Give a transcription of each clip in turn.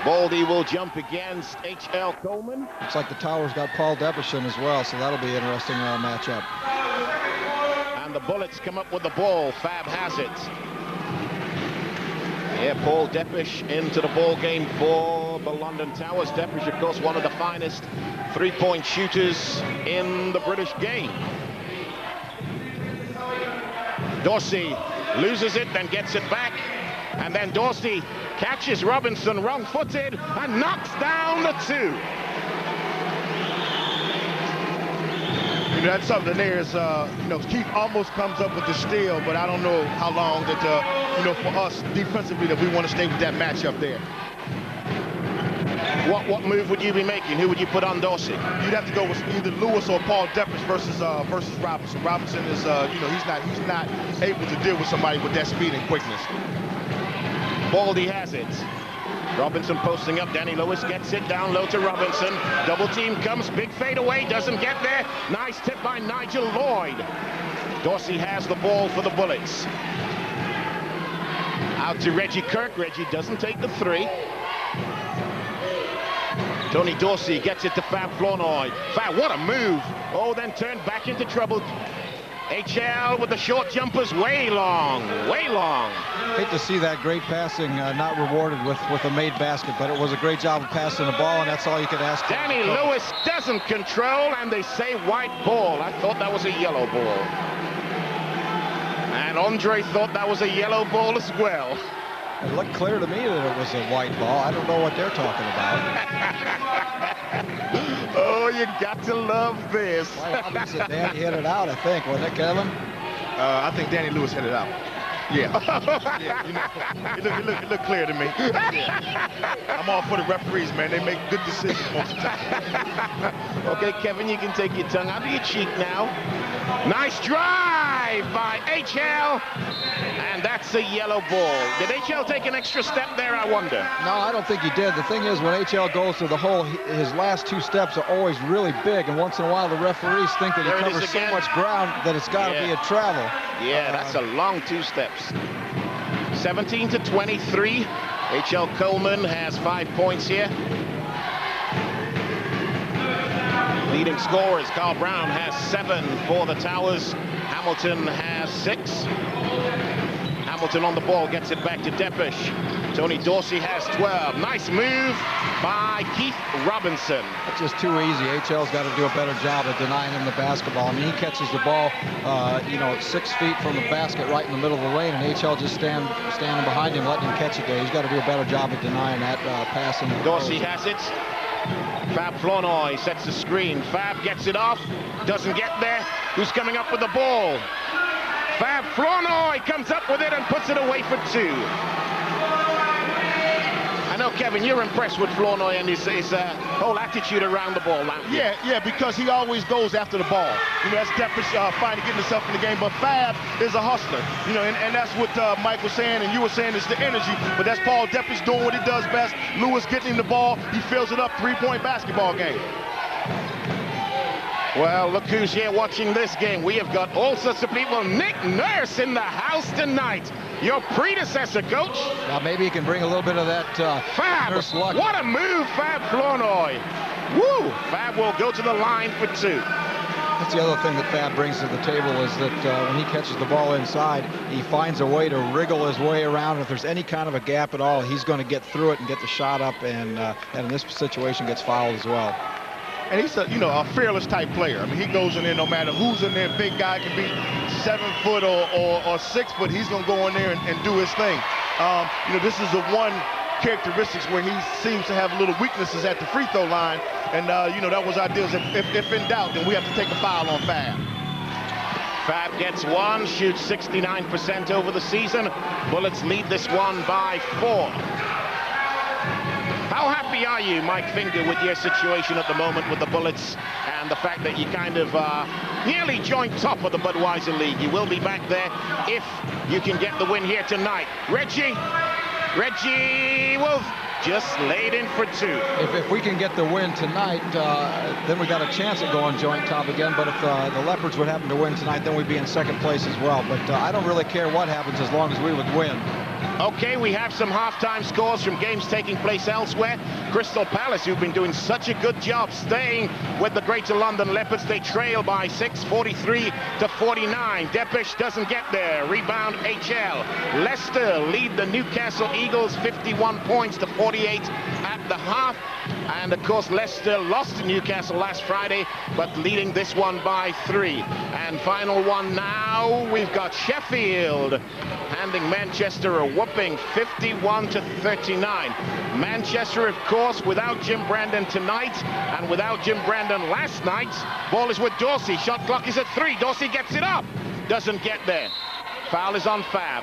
Baldy will jump against H.L. Coleman. Looks like the Towers got Paul Depperson as well, so that'll be an interesting matchup. And the Bullets come up with the ball. Fab has it. Yeah, Paul Depish into the ball game for the London Towers. Depish, of course, one of the finest three-point shooters in the British game. Dorsey loses it, then gets it back. And then Dorsey catches Robinson wrong-footed and knocks down the two. You know, that's something there is, you know, Keith almost comes up with the steal, but I don't know how long that, you know, for us defensively that we want to stay with that matchup there. What move would you be making? Who would you put on Dorsey? You'd have to go with either Lewis or Paul Depish versus Robinson. Robinson is, you know, he's not able to deal with somebody with that speed and quickness. Baldy has it. Robinson posting up. Danny Lewis gets it down low to Robinson. Double team comes. Big fade away. Doesn't get there. Nice tip by Nigel Lloyd. Dorsey has the ball for the Bullets. Out to Reggie Kirk. Reggie doesn't take the three. Tony Dorsey gets it to Fab Flournoy. Fab, what a move. Oh, then turned back into trouble. HL with the short jumpers, way long, way long. Hate to see that great passing not rewarded with a made basket, but it was a great job of passing the ball, and that's all you could ask. Danny Lewis doesn't control, and they say white ball. I thought that was a yellow ball. And Andre thought that was a yellow ball as well. It looked clear to me that it was a white ball. I don't know what they're talking about. Oh, you got to love this. Danny hit it out, I think, wasn't it, Kevin? I think Danny Lewis hit it out. Yeah. Yeah, you know, it looked clear to me. Yeah. I'm all for the referees, man. They make good decisions most of the time. Okay, Kevin, you can take your tongue out of your cheek now. Nice drive by HL. And that's a yellow ball. Did HL take an extra step there, I wonder? No, I don't think he did. The thing is, when HL goes to the hole, his last two steps are always really big, and once in a while the referees think that he covers so much ground that it's got to be a travel. Yeah, that's a long two steps. 17 to 23. H.L. Coleman has 5 points here. Leading scorers, Carl Brown has 7 for the Towers. Hamilton has 6. Hamilton on the ball, gets it back to Depish. Tony Dorsey has 12. Nice move by Keith Robinson. It's just too easy. HL's got to do a better job of denying him the basketball. I mean, he catches the ball, you know, 6 feet from the basket right in the middle of the lane, and HL just standing behind him, letting him catch it there. He's got to do a better job of denying that pass. Dorsey has it. Fab Flournoy sets the screen. Fab gets it off, doesn't get there. Who's coming up with the ball? Fab Flournoy comes up with it and puts it away for 2. I know, Kevin, you're impressed with Flournoy and his whole attitude around the ball now. Yeah, because he always goes after the ball. You know, that's Depish finally getting himself in the game, but Fab is a hustler. You know, and that's what Mike was saying, and you were saying, is the energy, but that's Paul Depish doing what he does best. Lewis getting him the ball, he fills it up, three-point basketball game. Well, look who's here watching this game. We have got all sorts of people. Nick Nurse in the house tonight. Your predecessor, coach. Well, maybe he can bring a little bit of that Fab, Nurse luck. What a move, Fab Flournoy. Woo! Fab will go to the line for 2. That's the other thing that Fab brings to the table is that when he catches the ball inside, he finds a way to wriggle his way around. If there's any kind of a gap at all, he's going to get through it and get the shot up, and in this situation gets fouled as well. And he's a, you know, a fearless type player. I mean, he goes in there no matter who's in there. Big guy can be 7 foot or 6 foot. He's going to go in there and do his thing. You know, this is the one characteristics where he seems to have little weaknesses at the free throw line. And, you know, that was our deal. If in doubt, then we have to take a foul on Fab. Fab gets 1, shoots 69% over the season. Bullets lead this one by 4. How happy are you, Mike Finger, with your situation at the moment with the Bullets and the fact that you kind of nearly joint top of the Budweiser League? You will be back there if you can get the win here tonight. Reggie Wolf just laid in for 2. If we can get the win tonight, then we got a chance at going joint top again. But if the Leopards would happen to win tonight, then we'd be in second place as well. But I don't really care what happens as long as we would win. Okay, we have some halftime scores from games taking place elsewhere. Crystal Palace, who've been doing such a good job staying with the Greater London Leopards, they trail by 6, 43-49. Deppish doesn't get there. Rebound HL. Leicester lead the Newcastle Eagles 51 points to 48 at the half. And of course, Leicester lost to Newcastle last Friday, but leading this one by 3. And final one now, we've got Sheffield handing Manchester a whooping 51-39. Manchester, of course, without Jim Brandon tonight and without Jim Brandon last night. Ball is with Dorsey. Shot clock is at 3. Dorsey gets it up. Doesn't get there. Foul is on Fab.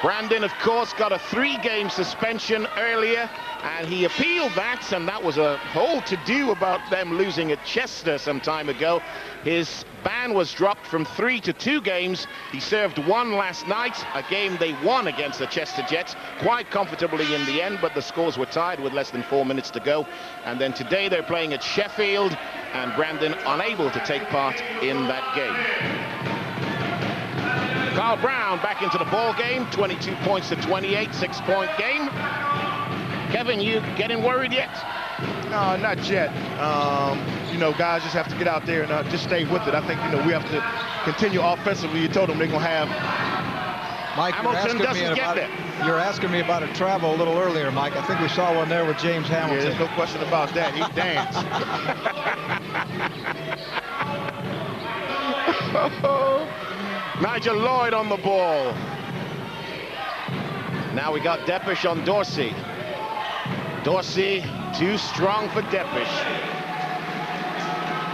Brandon, of course, got a 3-game suspension earlier, and he appealed that, and that was a whole to-do about them losing at Chester some time ago. His ban was dropped from 3 to 2 games. He served 1 last night, a game they won against the Chester Jets quite comfortably in the end, but the scores were tied with less than 4 minutes to go. And then today they're playing at Sheffield, and Brandon unable to take part in that game. Carl Brown back into the ball game, 22 points to 28, 6-point game. Kevin, you getting worried yet? No, not yet. You know, guys just have to get out there and just stay with it. I think, you know, we have to continue offensively. You told them they're going to have... Mike, you're asking me about a travel a little earlier, Mike. I think we saw one there with James Hamilton. Yeah, there's no question about that. He danced. Nigel Lloyd on the ball. Now we got Deppish on Dorsey. Dorsey too strong for Deppish.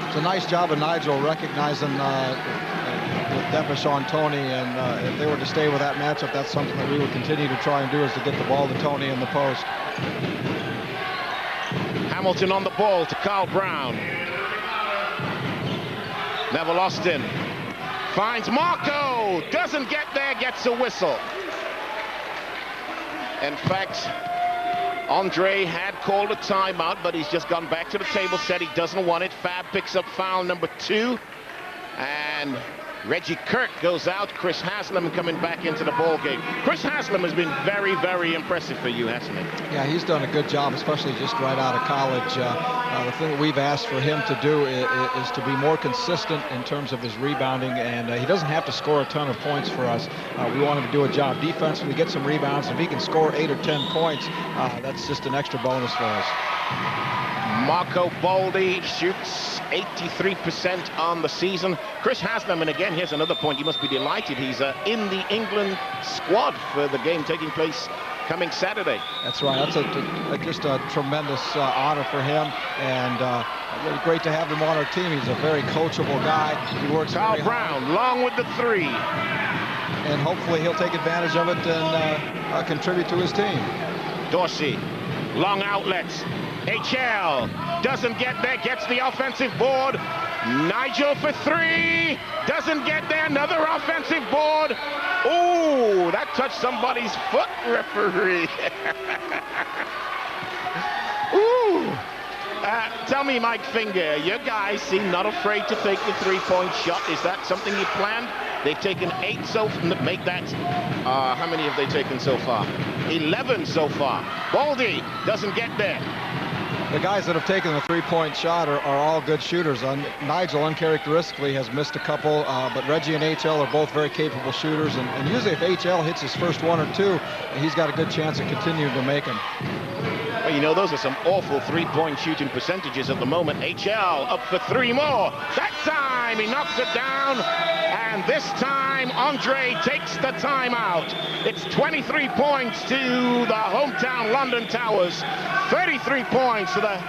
It's a nice job of Nigel recognizing with Deppish on Tony, and if they were to stay with that matchup, that's something that we would continue to try and do, is to get the ball to Tony in the post. Hamilton on the ball to Carl Brown. Neville Austin finds Marco, doesn't get there, gets a whistle. In fact, Andre had called a timeout, but he's just gone back to the table, said he doesn't want it. Fab picks up foul number 2, and Reggie Kirk goes out. Chris Haslam coming back into the ball game. Chris Haslam has been very, very impressive for you, hasn't he? Yeah, he's done a good job, especially just right out of college. The thing that we've asked for him to do is to be more consistent in terms of his rebounding, and he doesn't have to score a ton of points for us. We want him to do a job defensively, get some rebounds. If he can score 8 or 10 points, that's just an extra bonus for us. Marco Baldi shoots 83% on the season. Chris Haslam, and again, here's another point. You must be delighted. He's in the England squad for the game taking place coming Saturday. That's right. That's just a tremendous honor for him, and really great to have him on our team. He's a very coachable guy. He works Carl Brown, long with the 3. And hopefully he'll take advantage of it and contribute to his team. Dorsey, long outlets. HL doesn't get there, gets the offensive board. Nigel for 3, doesn't get there, another offensive board. Ooh, that touched somebody's foot, referee. Ooh. Tell me, Mike Finger, your guys seem not afraid to take the 3-point shot. Is that something you planned? They've taken 8 so far. Make that. How many have they taken so far? 11 so far. Baldi doesn't get there. The guys that have taken the 3-point shot are all good shooters. Nigel, uncharacteristically, has missed a couple, but Reggie and HL are both very capable shooters, and usually if HL hits his first 1 or 2, he's got a good chance of continuing to make them. Well, you know, those are some awful 3-point shooting percentages at the moment. HL up for 3 more. That time he knocks it down, and this time Andre takes the timeout. It's 23 points to the hometown London Towers, 33 points to the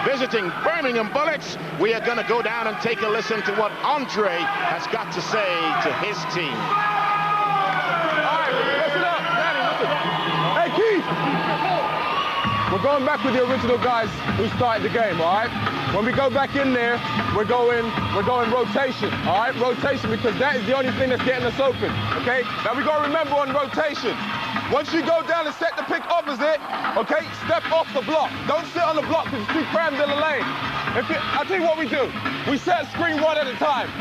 visiting Birmingham Bullets. We are going to go down and take a listen to what Andre has got to say to his team. All right, listen up, Danny, listen. Hey, Keith. We're going back with the original guys who started the game, all right? When we go back in there, we're going rotation, all right? Rotation, because that is the only thing that's getting us open, okay? Now we got to remember on rotation, once you go down and set the pick opposite, okay, step off the block. Don't sit on the block because it's too crammed in the lane. I'll tell you what we do. We set screen one at a time,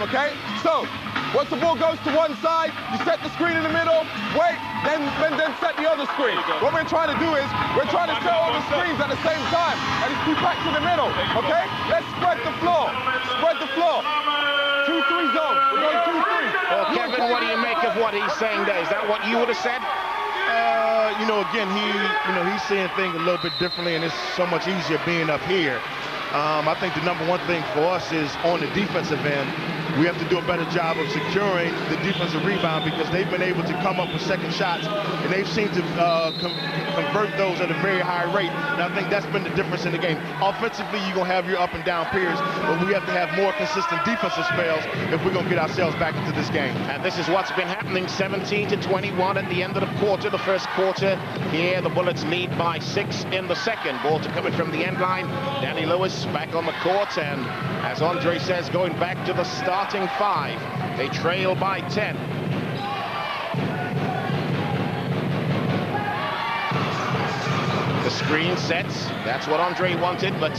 okay? So Once the ball goes to one side, you set the screen in the middle, wait, then set the other screen. What we're trying to do is, we're trying to set all the screens at the same time, and it's keep back to the middle, okay? Let's spread the floor. Spread the floor. 2-3 zone. We're going 2-3. Well, Kevin, what do you make of what he's saying there? Is that what you would have said? You know, again, he's seeing things a little bit differently, and it's so much easier being up here. I think the number one thing for us is on the defensive end, we have to do a better job of securing the defensive rebound, because they've been able to come up with second shots, and they've seemed to convert those at a very high rate. And I think that's been the difference in the game. Offensively, you're going to have your up and down periods, but we have to have more consistent defensive spells if we're going to get ourselves back into this game. And this is what's been happening, 17-21 at the end of the quarter, the first quarter. Here, the Bullets lead by 6 in the second. Ball to coming from the end line. Danny Lewis back on the court, and as Andre says, going back to the starting 5. They trail by 10. The screen sets. That's what Andre wanted, but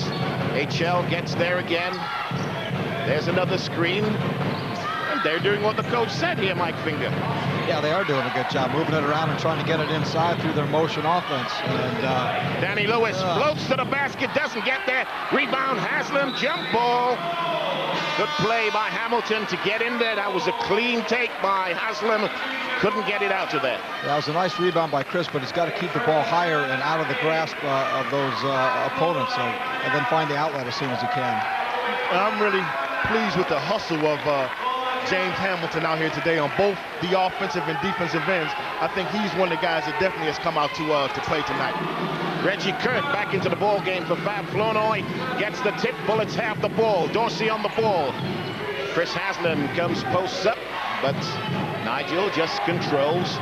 HL gets there again. There's another screen. And they're doing what the coach said here, Mike Finger. Yeah, they are doing a good job moving it around and trying to get it inside through their motion offense. And Danny Lewis floats to the basket, doesn't get there. Rebound, Haslam, jump ball. Good play by Hamilton to get in there. That was a clean take by Haslam. Couldn't get it out of there. That was a nice rebound by Chris, but he's got to keep the ball higher and out of the grasp of those opponents, and then find the outlet as soon as he can. I'm really pleased with the hustle of James Hamilton out here today on both the offensive and defensive ends. I think he's one of the guys that definitely has come out to play tonight. Reggie Kirk back into the ball game for Fab Flournoy. Gets the tip. Bullets have the ball. Dorsey on the ball. Chris Haslam comes posts up, but Nigel just controls.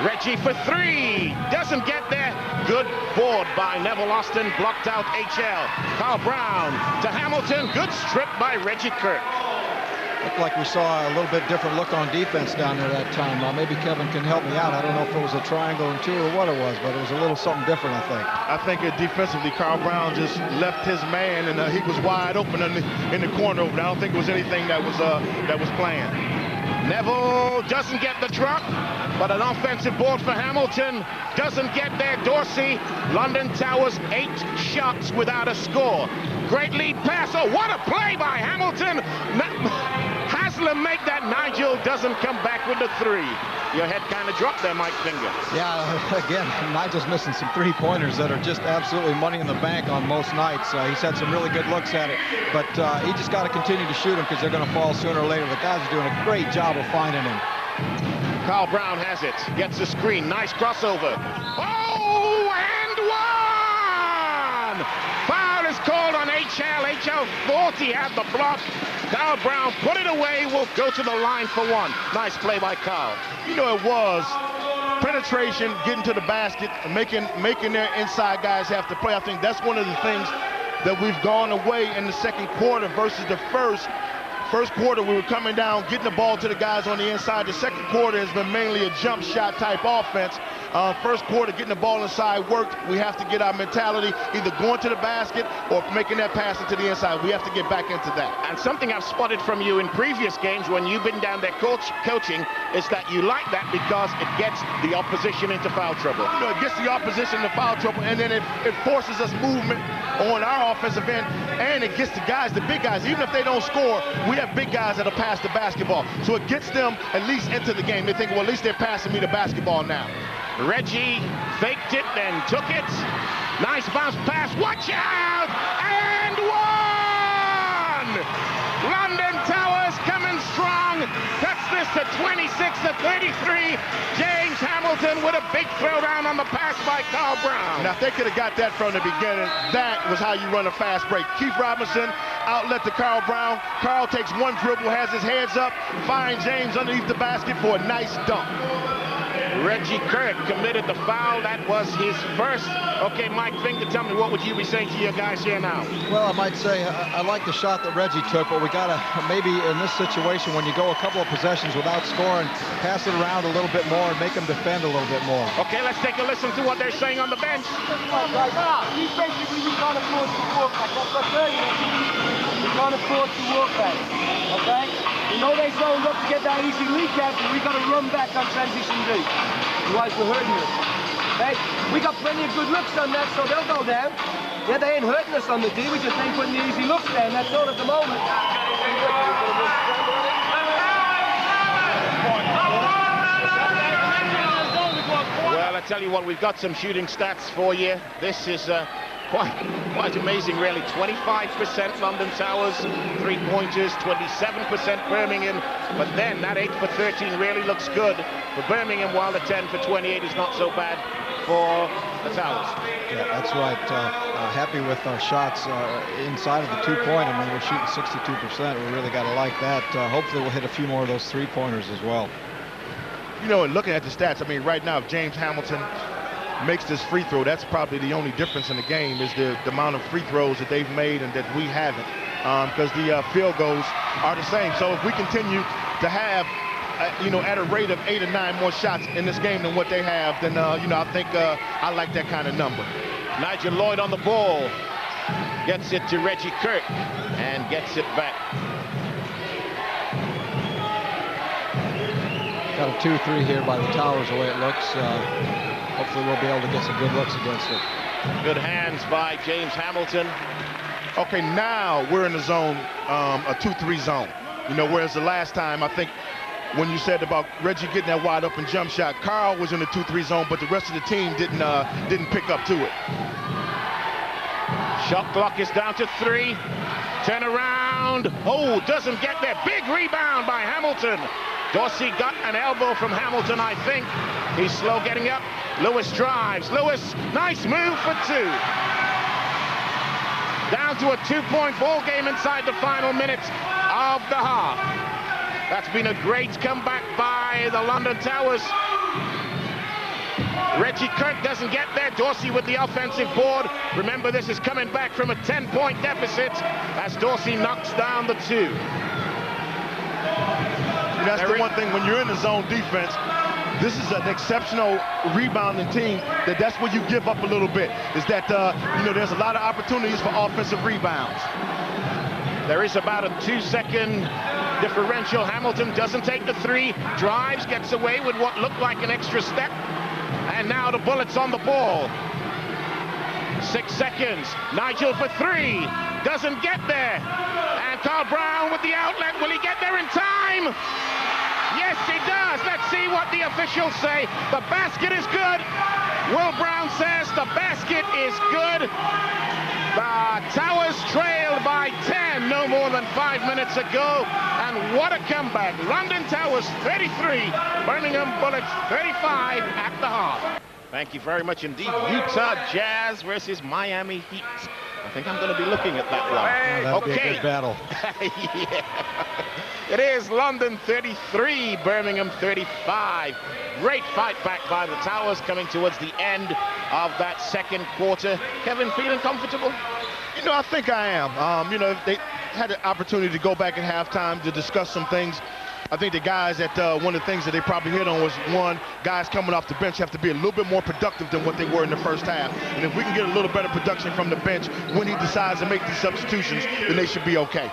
Reggie for 3. Doesn't get there. Good board by Neville Austin. Blocked out HL. Carl Brown to Hamilton. Good strip by Reggie Kirk. Looked like we saw a little bit different look on defense down there that time. Maybe Kevin can help me out. I don't know if it was a triangle and 2 or what it was, but it was a little something different, I think. I think defensively, Carl Brown just left his man, and he was wide open in the corner over there. I don't think it was anything that was planned. Neville doesn't get the drop, but an offensive board for Hamilton. Doesn't get there. Dorsey. London Towers 8 shots without a score. Great lead pass. Oh, what a play by Hamilton. Haslam make that. Nigel doesn't come back with the 3. Your head kind of dropped there, Mike Finger. Yeah, again, Nigel's missing some 3-pointers that are just absolutely money in the bank on most nights. He's had some really good looks at it, but he just got to continue to shoot them because they're going to fall sooner or later. The guys are doing a great job of finding him. Carl Brown has it. Gets the screen. Nice crossover. Oh, and 1! Foul is called on HL. HL thought he had the block. Carl Brown put it away. Will go to the line for 1. Nice play by Carl. You know, it was penetration, getting to the basket, making their inside guys have to play. I think that's one of the things that we've gone away in the second quarter versus the first. First quarter, we were coming down, getting the ball to the guys on the inside. The second quarter has been mainly a jump shot type offense. First quarter, getting the ball inside worked. We have to get our mentality either going to the basket or making that pass into the inside. We have to get back into that. And something I've spotted from you in previous games when you've been down there coaching is that you like that because it gets the opposition into foul trouble. You know, it gets the opposition into foul trouble, and then it forces us movement on our offensive end, and it gets the guys, the big guys, even if they don't score, we have big guys that'll pass the basketball. So it gets them at least into the game. They think, well, at least they're passing me the basketball now. Reggie faked it and took it. Nice bounce pass. Watch out! And 1! London Towers coming strong. Cuts this to 26-33. James Hamilton with a big throwdown on the pass by Carl Brown. Now, if they could have got that from the beginning, that was how you run a fast break. Keith Robinson, outlet to Carl Brown. Carl takes 1 dribble, has his hands up, finds James underneath the basket for a nice dunk. Reggie Kirk committed the foul. That was his first. Okay, Mike Finger, tell me, what would you be saying to your guys here now? Well, I might say I like the shot that Reggie took, but we got to maybe in this situation when you go a couple of possessions without scoring, pass it around a little bit more and make them defend a little bit more. Okay, let's take a listen to what they're saying on the bench. Right now, defensively, we can't afford to walk back. That's what I tell you. We can't afford to walk back, okay? know they zoned up to get that easy lead out, but we got to run back on transition D. Otherwise we're hurting us. Hey, we got plenty of good looks on that, so they'll go down. Yeah, they ain't hurting us on the D, we just ain't putting the easy looks down, that's all at the moment. Well, I tell you what, we've got some shooting stats for you. This is quite amazing, really. 25% London Towers, three-pointers, 27% Birmingham. But then that 8 for 13 really looks good for Birmingham, while the 10 for 28 is not so bad for the Towers. Yeah, that's right. Happy with our shots inside of the two-point. I mean, we're shooting 62%. We really got to like that. Hopefully we'll hit a few more of those three-pointers as well. You know, and looking at the stats, I mean, right now, if James Hamilton makes this free throw, that's probably the only difference in the game is the amount of free throws that they've made and that we haven't, because the field goals are the same. So if we continue to have, you know, at a rate of 8 or 9 more shots in this game than what they have, then, you know, I think I like that kind of number. Nigel Lloyd on the ball, gets it to Reggie Kirk and gets it back. Got a 2-3 here by the Towers the way it looks. Hopefully we'll be able to get some good looks against it. Good hands by James Hamilton. Okay, now we're in the zone, a 2-3 zone. You know, whereas the last time, I think, when you said about Reggie getting that wide open jump shot, Carl was in the 2-3 zone, but the rest of the team didn't pick up to it. Shot clock is down to 3. Turn around. Oh, doesn't get there. Big rebound by Hamilton. Dorsey got an elbow from Hamilton, I think. He's slow getting up. Lewis drives. Lewis, nice move for 2. Down to a 2-point ball game inside the final minutes of the half. That's been a great comeback by the London Towers. Reggie Kirk doesn't get there. Dorsey with the offensive board. Remember, this is coming back from a 10-point deficit as Dorsey knocks down the 2. And that's the one thing when you're in the zone defense, this is an exceptional rebounding team. That's where you give up a little bit. Is that, you know, there's a lot of opportunities for offensive rebounds. There is about a 2-second differential. Hamilton doesn't take the 3, drives, gets away with what looked like an extra step. And now the Bullets on the ball. 6 seconds. Nigel for 3. Doesn't get there. And Carl Brown with the outlet. Will he get there in time? Yes, he does. Let's see what the officials say. The basket is good. Will Brown says the basket is good. The Towers trailed by 10 no more than 5 minutes ago. And what a comeback. London Towers 33, Birmingham Bullets 35 at the half. Thank you very much indeed. Utah Jazz versus Miami Heat. I think I'm going to be looking at that one. That'd be a good battle. Yeah. It is London 33, Birmingham 35. Great fight back by the Towers coming towards the end of that second quarter. Kevin, feeling comfortable? You know, I think I am. You know, they had the opportunity to go back at halftime to discuss some things. I think the guys that one of the things that they probably hit on was, one, guys coming off the bench have to be a little bit more productive than what they were in the first half. And if we can get a little better production from the bench when he decides to make these substitutions, then they should be okay.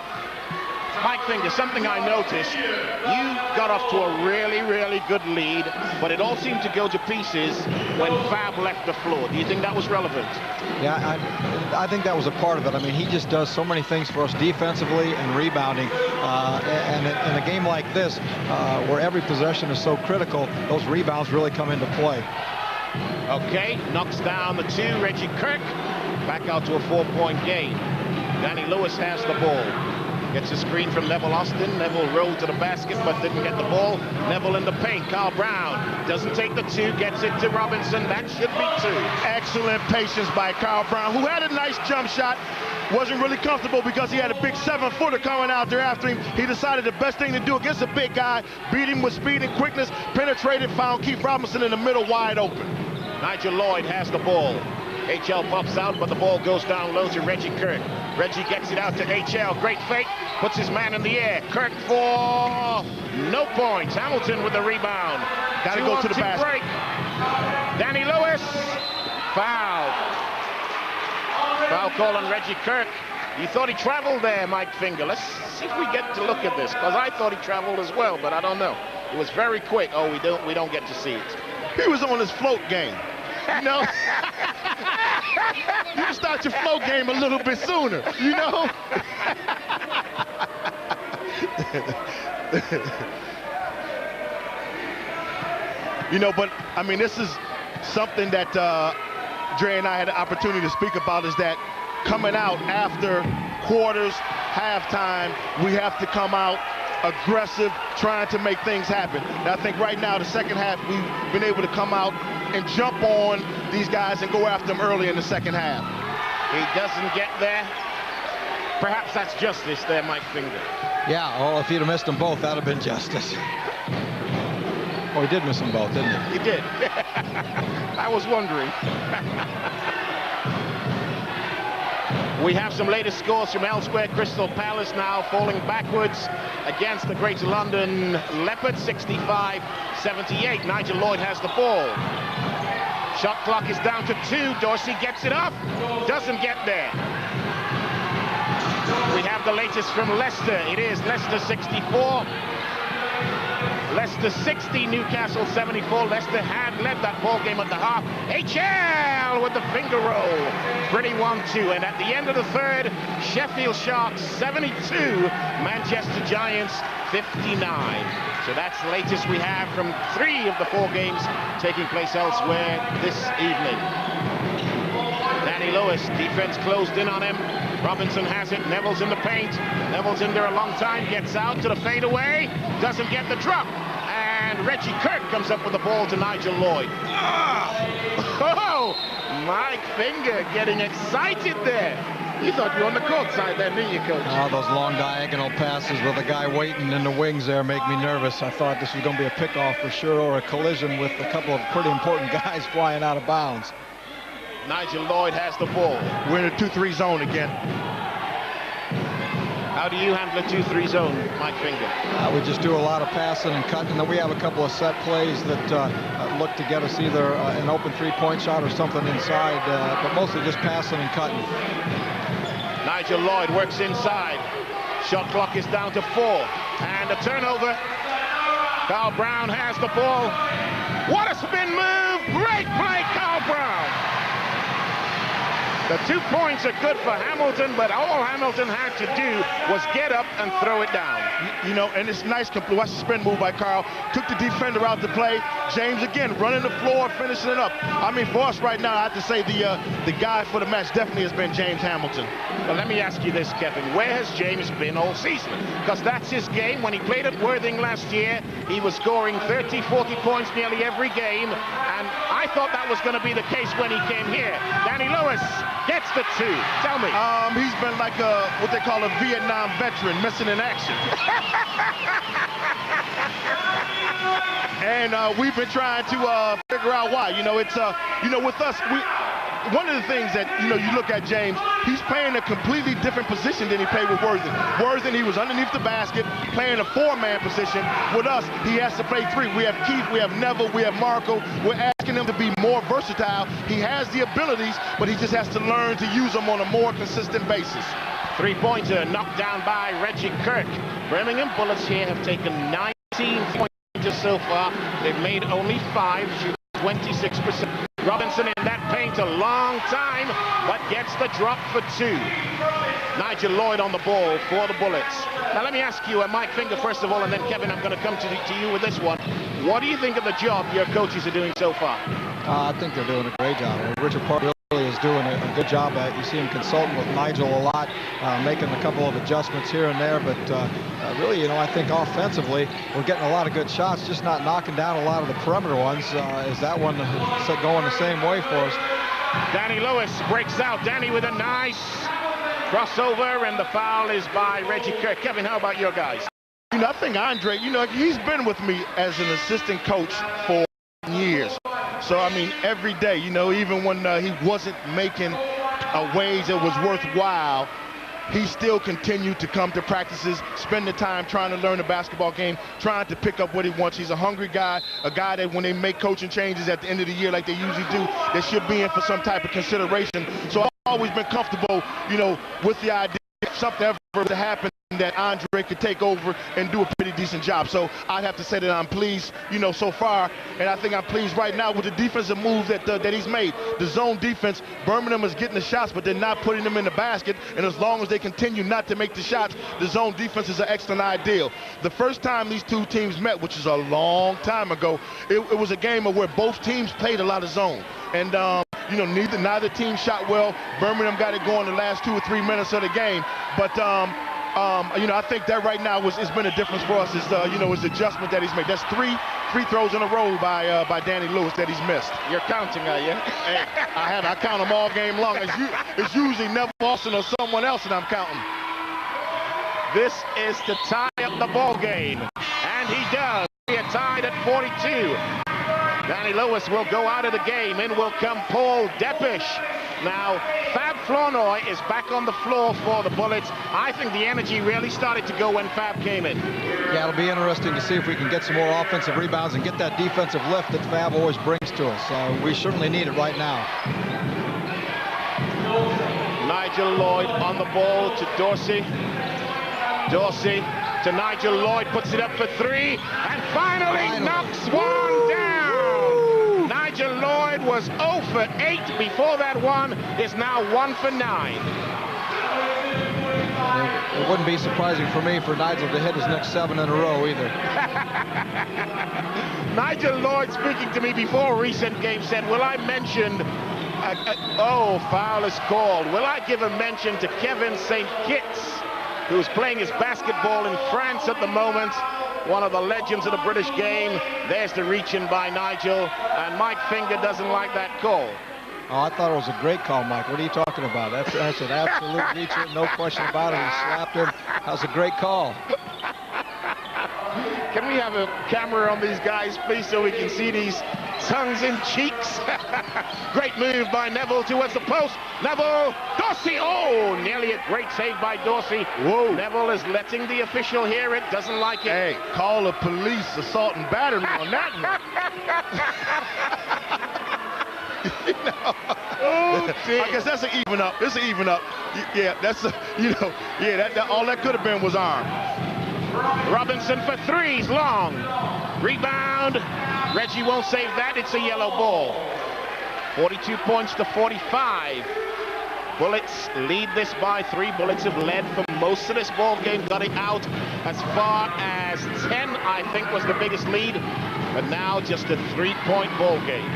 Mike Finger, something I noticed, you got off to a really, really good lead, but it all seemed to go to pieces when Fab left the floor. Do you think that was relevant? Yeah, I think that was a part of it. I mean, he just does so many things for us defensively and rebounding. And in a game like this, where every possession is so critical, those rebounds really come into play. Okay, knocks down the 2, Reggie Kirk. Back out to a 4-point game. Danny Lewis has the ball. Gets a screen from Neville Austin. Neville rolled to the basket but didn't get the ball. Neville in the paint. Carl Brown doesn't take the 2, gets it to Robinson. That should be 2. Excellent patience by Carl Brown, who had a nice jump shot. Wasn't really comfortable because he had a big 7-footer coming out there after him. He decided the best thing to do against a big guy, beat him with speed and quickness, penetrated, found Keith Robinson in the middle wide open. Nigel Lloyd has the ball. HL pops out, but the ball goes down low to Reggie Kirk. Reggie gets it out to HL. Great fake. Puts his man in the air. Kirk for no points. Hamilton with the rebound. Got to go to the basket. Break. Danny Lewis. Foul. Foul call on Reggie Kirk. You thought he traveled there, Mike Finger. Let's see if we get to look at this, because I thought he traveled as well, but I don't know. It was very quick. Oh, we don't get to see it. He was on his float game. You know? You can start your float game a little bit sooner, you know? You know, but I mean, this is something that Dre and I had the opportunity to speak about, is that coming out after quarters, halftime, we have to come out aggressive, trying to make things happen. And I think right now, the second half, we've been able to come out and jump on these guys and go after them early in the second half. He doesn't get there. Perhaps that's justice there, Mike Finger. Yeah, well, if he'd have missed them both, that'd have been justice. Oh, he did miss them both, didn't he? He did. I was wondering. We have some latest scores from elsewhere. Crystal Palace now falling backwards against the Greater London Leopards, 65-78. Nigel Lloyd has the ball. Shot clock is down to 2. Dorsey gets it up. Doesn't get there. We have the latest from Leicester. It is Leicester 64. Leicester 60, Newcastle 74. Leicester had led that ball game at the half. HL with the finger roll. Pretty 1-2. And at the end of the third, Sheffield Sharks 72, Manchester Giants 59. So that's the latest we have from 3 of the 4 games taking place elsewhere this evening. Danny Lewis, defense closed in on him. Robinson has it. Neville's in the paint. Neville's in there a long time. Gets out to the fadeaway. Doesn't get the drop. And Reggie Kirk comes up with the ball to Nigel Lloyd. Oh! Mike Finger getting excited there. You thought you were on the court side there, didn't you, Coach? Oh, those long diagonal passes with a guy waiting in the wings there make me nervous. I thought this was going to be a pickoff for sure, or a collision with a couple of pretty important guys flying out of bounds. Nigel Lloyd has the ball. We're in a 2-3 zone again. How do you handle a 2-3 zone, Mike Finger? We just do a lot of passing and cutting. We have a couple of set plays that look to get us either an open three-point shot or something inside, but mostly just passing and cutting. Nigel Lloyd works inside. Shot clock is down to 4. And a turnover. Carl Brown has the ball. What a spin move! Great play, Carl Brown! The 2 points are good for Hamilton, but all Hamilton had to do was get up and throw it down. You know, and it's nice. Watch the spin move by Carl. Took the defender out to play. James again running the floor, finishing it up. I mean, for us right now, I have to say the guy for the match definitely has been James Hamilton. Well, let me ask you this, Kevin. Where has James been all season? Because that's his game. When he played at Worthing last year, he was scoring 30, 40 points nearly every game. And I thought that was going to be the case when he came here. Danny Lewis gets the 2. Tell me. He's been like what they call a Vietnam veteran, missing in action. And we've been trying to figure out why. You know, it's with us, one of the things that, you look at James, he's playing a completely different position than he played with Worthing. Worthing, he was underneath the basket, playing a 4-man position. With us, he has to play 3. We have Keith, we have Neville, we have Marco. We're asking him to be more versatile. He has the abilities, but he just has to learn to use them on a more consistent basis. 3-pointer knocked down by Reggie Kirk. Birmingham Bullets here have taken 19 pointers so far. They've made only 5, shooting 26%. Robinson in that paint a long time, but gets the drop for 2. Nigel Lloyd on the ball for the Bullets. Now let me ask you, Mike Finger, first of all, and then Kevin, I'm going to come to you with this one. What do you think of the job your coaches are doing so far? I think they're doing a great job. Richard Park really is doing a good job at it. You see him consulting with Nigel a lot, making a couple of adjustments here and there, but really, I think offensively, we're getting a lot of good shots, just not knocking down a lot of the perimeter ones. Is that one going the same way for us? Danny Lewis breaks out. Danny with a nice crossover, and the foul is by Reggie Kirk. Kevin, how about your guys? I think Andre, he's been with me as an assistant coach for years. So, I mean, every day, even when he wasn't making a wage that was worthwhile, he still continued to come to practices, spend the time trying to learn the basketball game, trying to pick up what he wants. He's a hungry guy, a guy that when they make coaching changes at the end of the year like they usually do, they should be in for some type of consideration. So I've always been comfortable, with the idea something ever to happen, that Andre could take over and do a pretty decent job. So I'd have to say that I'm pleased, so far, and I think I'm pleased right now with the defensive move that he's made. The zone defense, Birmingham is getting the shots, but they're not putting them in the basket, and as long as they continue not to make the shots, the zone defense is an excellent idea. The first time these two teams met, which is a long time ago, it was a game where both teams played a lot of zone, and neither team shot well. Birmingham got it going the last 2 or 3 minutes of the game, but I think that right now has been a difference for us. Is his adjustment that he's made. That's 3 free throws in a row by Danny Lewis that he's missed. You're counting, are you? Hey, I count them all game long. It's usually Neville Austin or someone else that I'm counting. This is to tie up the ball game, and he does. We are tied at 42. Danny Lewis will go out of the game. In will come Paul Depish. Now, Fab Flournoy is back on the floor for the Bullets. I think the energy really started to go when Fab came in. Yeah, it'll be interesting to see if we can get some more offensive rebounds and get that defensive lift that Fab always brings to us. We certainly need it right now. Nigel Lloyd on the ball to Dorsey. Dorsey to Nigel Lloyd, puts it up for 3, and finally knocks one down. Nigel Lloyd was 0 for 8 before that one, is now 1 for 9. It wouldn't be surprising for me for Nigel to hit his next 7 in a row either. Nigel Lloyd, speaking to me before a recent game, said, will I mention, foul is called. Will I give a mention to Kevin St. Kitts, who's playing his basketball in France at the moment, one of the legends of the British game. There's the reach-in by Nigel, and Mike Finger doesn't like that call. Oh, I thought it was a great call, Mike. What are you talking about? That's an absolute reach-in, no question about it. He slapped him. That was a great call. Can we have a camera on these guys, please, so we can see these tongues in cheeks? Great move by Neville towards the post. Neville, Dorsey, nearly a great save by Dorsey. Whoa. Neville is letting the official hear it, doesn't like it. Hey, call the police, assault and battery on that one. I guess that's an even up. It's an even up. Yeah, that's all that could have been was arm. Robinson for 3's long. Rebound. Reggie won't save that. It's a yellow ball. 42 points to 45. Bullets lead this by 3. Bullets have led for most of this ball game. Got it out as far as 10, I think, was the biggest lead. But now just a 3-point ball game.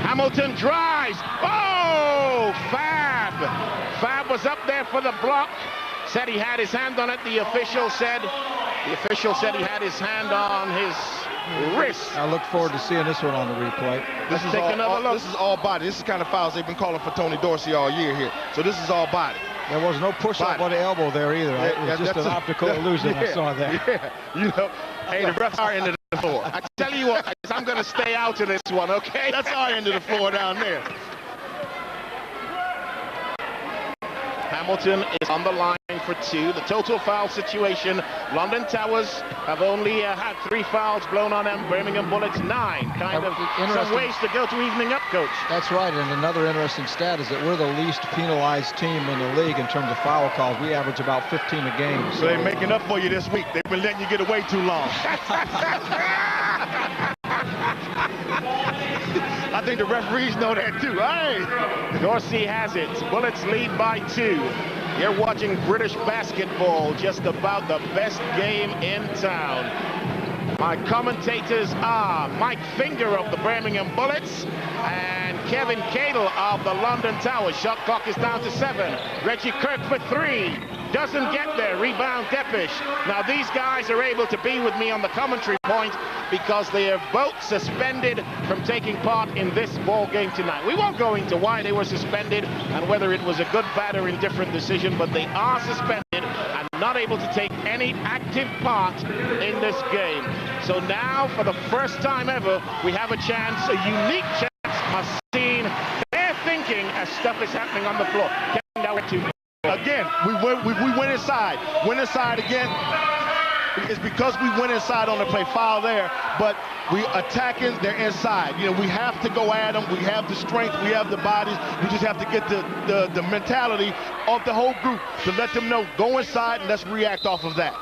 Hamilton drives. Oh, Fab. Fab was up there for the block. Said he had his hand on it. The official said he had his hand on his wrist. I look forward to seeing this one on the replay. This is all body. This is the kind of fouls they've been calling for Tony Dorsey all year here. So this is all body. There was no push-up on the elbow there either. It was just an optical illusion. I saw that. Yeah, hey, the refs are into the floor. I tell you what, I'm going to stay out of this one, okay? That's our end of the floor down there. Hamilton is on the line for 2. The total foul situation, London Towers have only had 3 fouls blown on them. Birmingham Bullets 9. Kind of some ways to go to evening up, Coach. That's right, and another interesting stat is that we're the least penalized team in the league in terms of foul calls. We average about 15 a game. So they're making up for you this week. They've been letting you get away too long. I think the referees know that too. Hey! Dorsey has it. Bullets lead by 2. You're watching British basketball, just about the best game in town. My commentators are Mike Finger of the Birmingham Bullets and Kevin Cadle of the London Towers. Shot clock is down to 7. Reggie Kirk for 3. Doesn't get there. Rebound Depish. Now these guys are able to be with me on the commentary point because they are both suspended from taking part in this ball game tonight. We won't go into why they were suspended and whether it was a good, bad, or indifferent decision, but they are suspended and not able to take any active part in this game. So now, for the first time ever, we have a chance, a unique chance of seeing their thinking as stuff is happening on the floor. Again, we went inside. Went inside again. It's because we went inside on the play, foul there, but we attacking their inside. You know, we have to go at them. We have the strength. We have the bodies. We just have to get the mentality of the whole group to let them know, go inside and let's react off of that.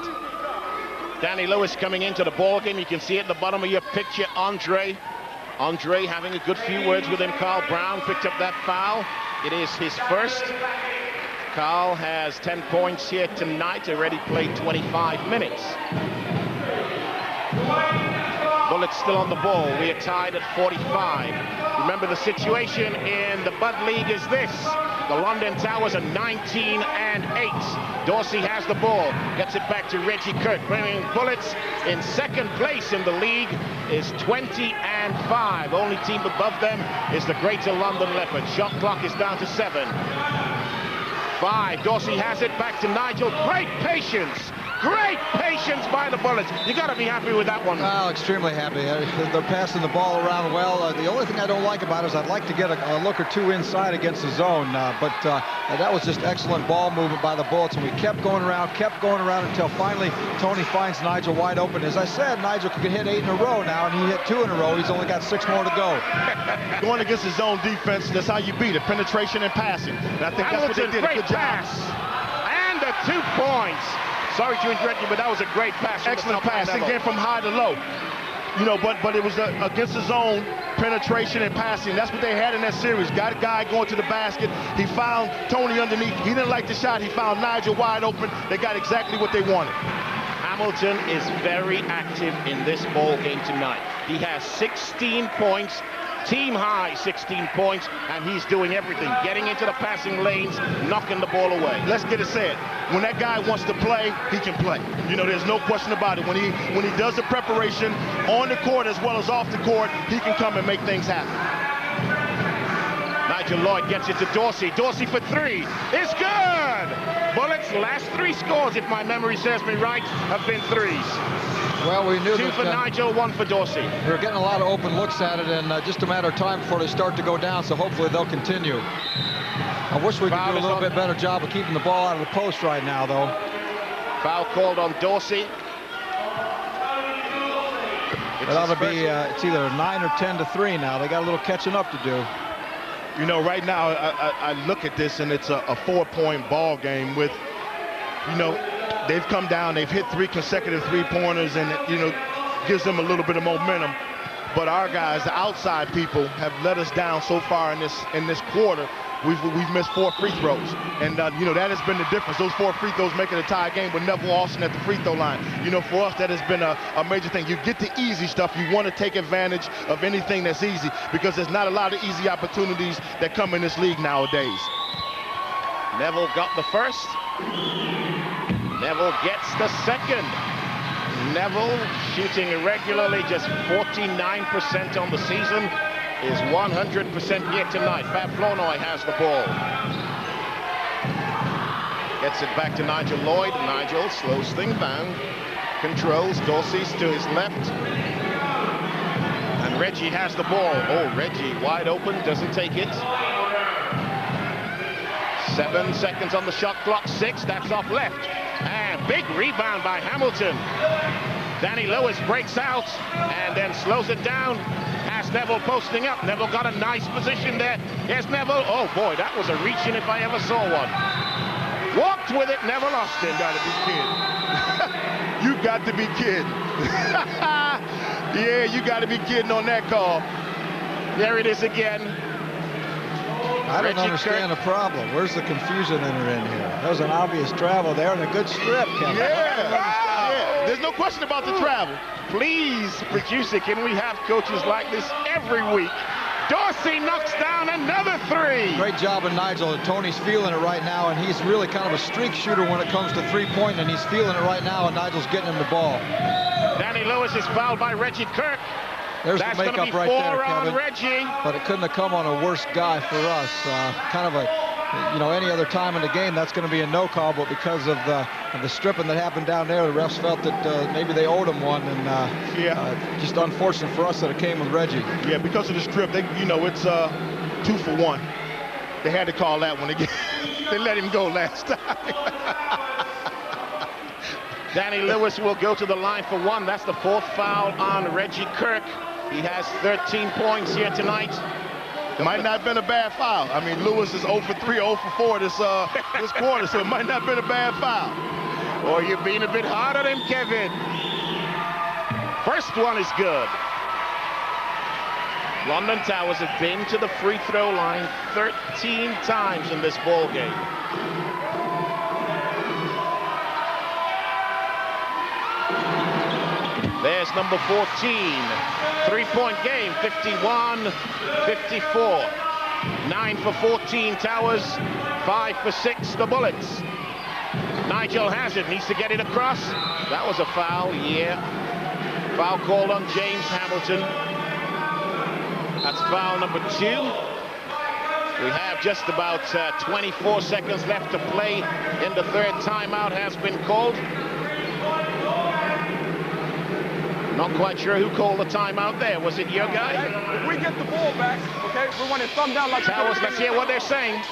Danny Lewis coming into the ball game. You can see at the bottom of your picture, Andre having a good few words with him. Carl Brown picked up that foul. It is his first. Carl has 10 points here tonight, already played 25 minutes. Bullets still on the ball. We are tied at 45. Remember, the situation in the Bud League is this. The London Towers are 19-8. Dorsey has the ball, gets it back to Reggie Kirk. Bringing Bullets in second place in the league is 20-5. Only team above them is the Greater London Leopards. Shot clock is down to 7. 5. Dorsey has it back to Nigel. Great patience. Great patience by the Bullets. You got to be happy with that one. Well, extremely happy. They're passing the ball around well. The only thing I don't like about it is I'd like to get a look or two inside against the zone. But that was just excellent ball movement by the Bullets. And we kept going around until finally Tony finds Nigel wide open. As I said, Nigel could hit 8 in a row now, and he hit 2 in a row. He's only got 6 more to go. Going against his zone defense, that's how you beat it. Penetration and passing. And I think Hamilton, that's what they did. Great a good pass. And the 2 points. Sorry to interrupt you, but that was a great pass. Excellent pass. Again, from high to low. You know, but it was against the zone, penetration and passing. That's what they had in that series. Got a guy going to the basket. He found Tony underneath. He didn't like the shot. He found Nigel wide open. They got exactly what they wanted. Hamilton is very active in this ball game tonight. He has 16 points. Team high 16 points, and he's doing everything, getting into the passing lanes, knocking the ball away. Let's get it said. When that guy wants to play, he can play. You know, there's no question about it. When he does the preparation on the court as well as off the court, he can come and make things happen. Nigel Lloyd gets it to Dorsey. Dorsey for 3. It's good! Bullets' last 3 scores, if my memory serves me right, have been 3s. Well, we knew 2 that, for Nigel, 1 for Dorsey. We were getting a lot of open looks at it, and just a matter of time before they start to go down, so hopefully they'll continue. I wish we could do a little bit better job of keeping the ball out of the post right now, though. Foul called on Dorsey. It ought to be, it's either 9 or 10-3 now. They got a little catching up to do. You know, right now, I look at this, and it's a 4-point ball game with, you know, they've come down, they've hit 3 consecutive 3-pointers, and, you know, gives them a little bit of momentum. But our guys, the outside people, have let us down so far in this quarter. We've missed 4 free throws. And, you know, that has been the difference. Those 4 free throws making a tie game with Neville Austin at the free throw line. You know, for us, that has been a major thing. You get the easy stuff. You want to take advantage of anything that's easy, because there's not a lot of easy opportunities that come in this league nowadays. Neville got the first. Neville gets the second. Neville shooting irregularly, just 49% on the season, is 100% here tonight. Fab Flournoy has the ball. Gets it back to Nigel Lloyd. Nigel slows things down, controls. Dorsey's to his left. And Reggie has the ball. Oh, Reggie wide open, doesn't take it. 7 seconds on the shot clock, 6, that's off left. And big rebound by Hamilton. Danny Lewis breaks out and then slows it down. Has Neville posting up. Neville got a nice position there. Here's Neville. Oh boy, that was a reach-in if I ever saw one. Walked with it, Neville Austin. You got to be kidding. Yeah, you got to be kidding on that call. There it is again. I don't understand the problem. Where's the confusion enter in here? That was an obvious travel there and a good strip, Kevin. Yeah, there's no question about the travel. Please, producer, can we have coaches like this every week? Dorsey knocks down another 3. Great job of Nigel. Tony's feeling it right now, and he's really kind of a streak shooter when it comes to 3-point, and he's feeling it right now, and Nigel's getting him the ball. Danny Lewis is fouled by Reggie Kirk. There's the makeup right there, Kevin. Reggie. But it couldn't have come on a worse guy for us. Kind of a, you know, any other time in the game, that's going to be a no call. But because of the stripping that happened down there, the refs felt that maybe they owed him one. And just unfortunate for us that it came with Reggie. Yeah, because of the strip, you know, it's 2 for 1. They had to call that one again. They let him go last time. Danny Lewis will go to the line for one. That's the 4th foul on Reggie Kirk. He has 13 points here tonight. Might not have been a bad foul. I mean, Lewis is 0 for 3, 0 for 4 this quarter, so it might not have been a bad foul. Or you're being a bit hard on him, Kevin. First one is good. London Towers have been to the free throw line 13 times in this ball game. There's number 14. 3-point game, 51-54. 9 for 14 Towers, 5 for 6 the Bullets. Nigel Hazard needs to get it across. That was a foul, yeah. Foul called on James Hamilton. That's foul number 2. We have just about 24 seconds left to play in the 3rd timeout has been called. Not quite sure who called the timeout there. Was it your guy? If we get the ball back, okay, we want to thumb down like Towers, let's hear what they're saying.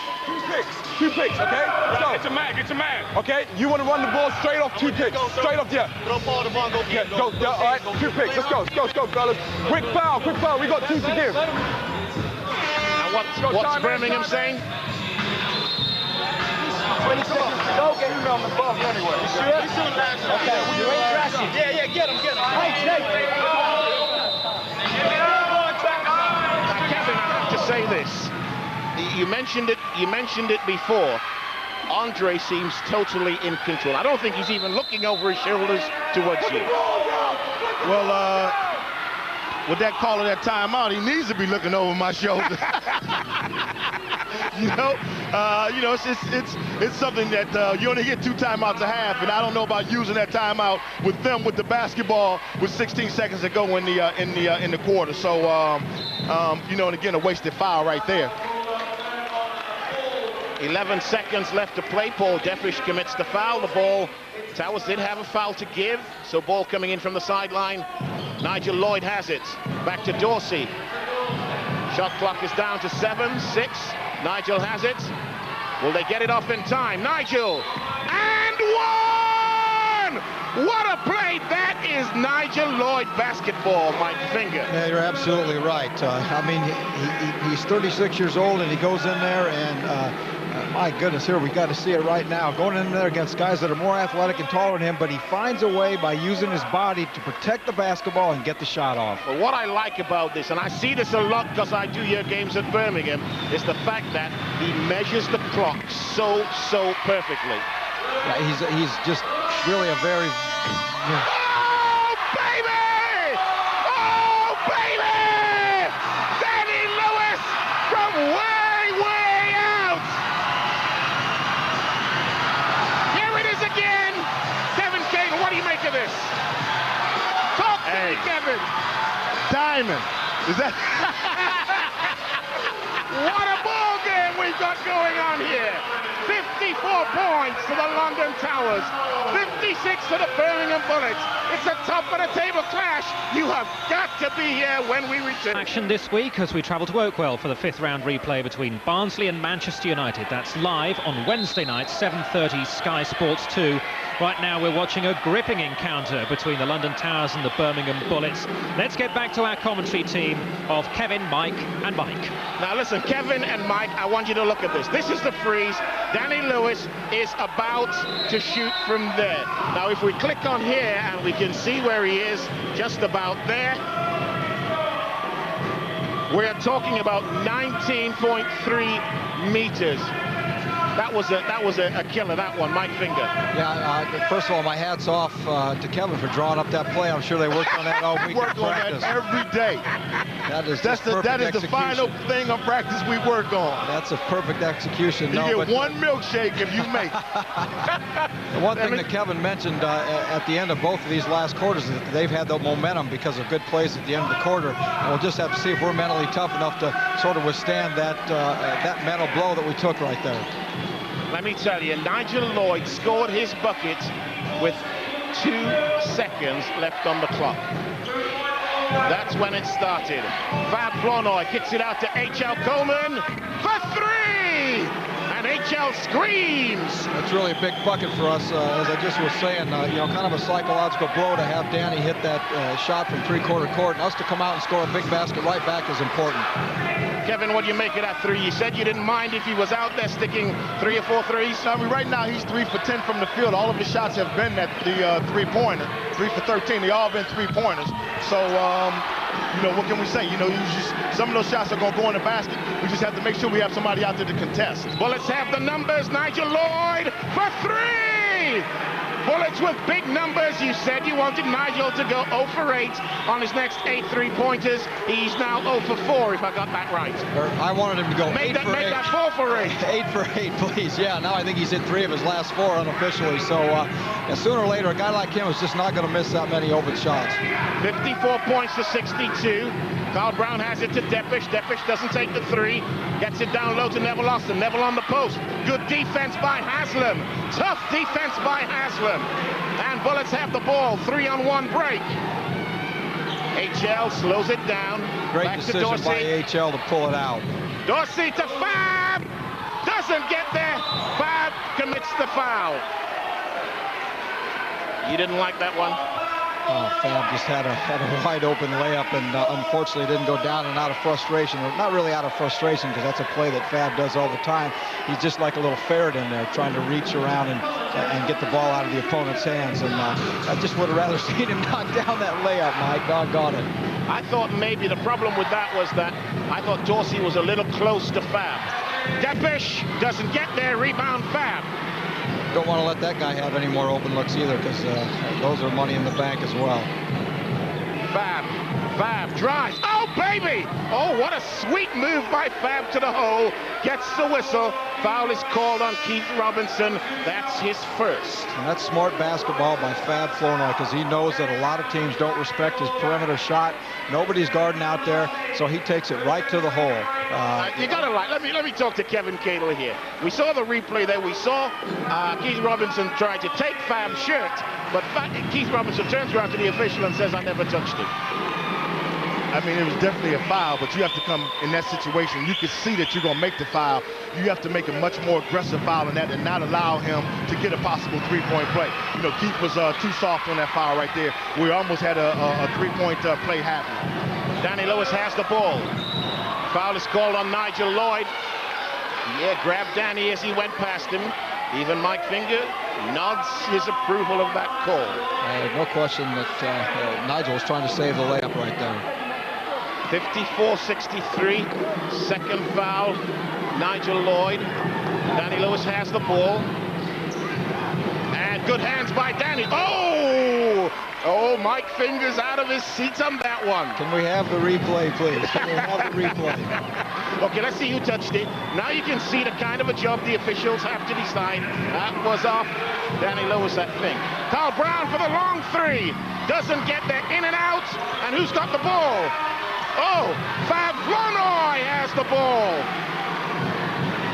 2 picks, okay? Right, it's a mag, it's a mag. Okay, you want to run the ball straight off 2 picks. Straight off, yeah. Throw ball, the ball, go get it. All right, 2 picks. Let's go, fellas. Quick foul. We got 2 to give. And what's Birmingham saying? 20 seconds to go, get him on the ball anyway. You sure? Okay, you ain't crashing. Yeah, get him. Hey, Nate. Kevin, I have to say this. You mentioned it before. Andre seems totally in control. I don't think he's even looking over his shoulders towards you. Well, with that call of that timeout, he needs to be looking over my shoulder. It's something that you only get 2 timeouts a half, and I don't know about using that timeout with them with the basketball with 16 seconds to go in the quarter. So, and again, a wasted foul right there. 11 seconds left to play. Paul Defish commits the foul. The ball, Towers did have a foul to give, so ball coming in from the sideline. Nigel Lloyd has it. Back to Dorsey. Shot clock is down to 7, 6. Nigel has it. Will they get it off in time? Nigel! And one! What a play! That is Nigel Lloyd basketball, Mike Finger. Yeah, you're absolutely right. I mean, he's 36 years old, and he goes in there, and my goodness, here we got to see it right now. Going in there against guys that are more athletic and taller than him, but he finds a way by using his body to protect the basketball and get the shot off. But what I like about this, and I see this a lot because I do your games at Birmingham, is the fact that he measures the clock so perfectly. Yeah, he's just really a very... Oh, baby! Oh, baby! Danny Lewis from way out! Here it is again! Kevin Cagle, what do you make of this? Talk to me, Kevin! Diamond. Is that... What a ball game we've got going on here! 54 points to the London Towers, 56 to the Birmingham Bullets. It's a top-of-the-table clash. You have got to be here when we return. Action this week as we travel to Oakwell for the 5th round replay between Barnsley and Manchester United. That's live on Wednesday night, 7:30, Sky Sports 2. Right now we're watching a gripping encounter between the London Towers and the Birmingham Bullets. Let's get back to our commentary team of Kevin, Mike and Mike. Now listen, Kevin and Mike, I want you to look at this. This is the freeze. Danny Lewis is about to shoot from there. Now if we click on here and we can see where he is, just about there, we're talking about 19.3 meters. That was a killer, that one, Mike Finger. Yeah, first of all, my hat's off to Kevin for drawing up that play. I'm sure they worked on that all week. We work on that every day. That is the final thing of practice we work on. That's a perfect execution. You get one milkshake if you make it. The one thing that Kevin mentioned at the end of both of these last quarters is that they've had the momentum because of good plays at the end of the quarter. And we'll just have to see if we're mentally tough enough to sort of withstand that mental blow that we took right there. Let me tell you, Nigel Lloyd scored his bucket with 2 seconds left on the clock. That's when it started. Fab Flournoy kicks it out to H.L. Coleman for 3! And HL screams. That's really a big bucket for us, as I just was saying. You know, kind of a psychological blow to have Danny hit that shot from three-quarter court, and us to come out and score a big basket right back is important. Kevin, what do you make of that three? You said you didn't mind if he was out there sticking 3 or 4 threes. I mean, right now he's 3 for 10 from the field. All of his shots have been at the three-pointer. 3 for 13. They all been three-pointers. So, you know, what can we say? You know, some of those shots are going to go in the basket. We just have to make sure we have somebody out there to contest. Bullets have the numbers. Nigel Lloyd for 3. Bullets with big numbers. You said you wanted Nigel to go 0 for 8 on his next 8 3-pointers. He's now 0 for 4, if I got that right. I wanted him to go 8 for 8. Make that 4 for 8. 8 for 8, please. Yeah, now I think he's hit 3 of his last 4 unofficially. So sooner or later, a guy like him is just not going to miss that many open shots. 54 points to 62. Carl Brown has it to Depish. Depish doesn't take the 3. Gets it down low to Neville Austin. Neville on the post. Good defense by Haslam. Tough defense by Haslam. And Bullets have the ball. 3-on-1 break. HL slows it down. Great Back decision to Dorsey. by HL to pull it out. Dorsey to Fab. Doesn't get there. Fab commits the foul. You didn't like that one? Oh, Fab just had a wide open layup, and unfortunately didn't go down, and out of frustration, or not really out of frustration, because that's a play that Fab does all the time. He's just like a little ferret in there trying to reach around and get the ball out of the opponent's hands, and I just would have rather seen him knock down that layup, Mike. Doggone it. I thought maybe the problem with that was that I thought Dorsey was a little close to Fab. Depish doesn't get there. Rebound Fab. Don't want to let that guy have any more open looks either, because those are money in the bank as well. Fab drives. Oh, baby! Oh, what a sweet move by Fab to the hole. Gets the whistle. Foul is called on Keith Robinson. That's his first. And that's smart basketball by Fab Flournoy, because he knows that a lot of teams don't respect his perimeter shot. Nobody's guarding out there, so he takes it right to the hole. You gotta like. Let me talk to Kevin Cadle here. We saw the replay there. We saw Keith Robinson try to take Fab's shirt, but Keith Robinson turns around to the official and says, "I never touched it." I mean, it was definitely a foul, but you have to come in that situation. You can see that you're going to make the foul. You have to make a much more aggressive foul than that and not allow him to get a possible three-point play. You know, Keith was too soft on that foul right there. We almost had a three-point play happen. Danny Lewis has the ball. Foul is called on Nigel Lloyd. Yeah, grabbed Danny as he went past him. Even Mike Finger nods his approval of that call. No question that Nigel was trying to save the layup right there. 54-63, second foul, Nigel Lloyd. Danny Lewis has the ball. And good hands by Danny. Oh, Mike Fingers out of his seat on that one. Can we have the replay, please? Can we have the replay? Okay, let's see who touched it. Now you can see the kind of a job the officials have to decide. That was off Danny Lewis, that thing. Carl Brown for the long 3. Doesn't get there, in and out. And who's got the ball? Oh, Fab Flournoy has the ball.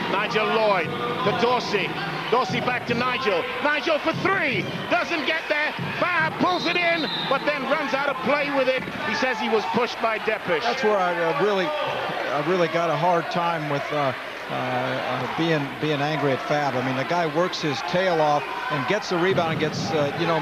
Nigel Lloyd to Dorsey. Dorsey back to Nigel. Nigel for 3. Doesn't get there. Fab pulls it in, but then runs out of play with it. He says he was pushed by Depish. That's where I really got a hard time with being angry at Fab. I mean, the guy works his tail off and gets the rebound and gets,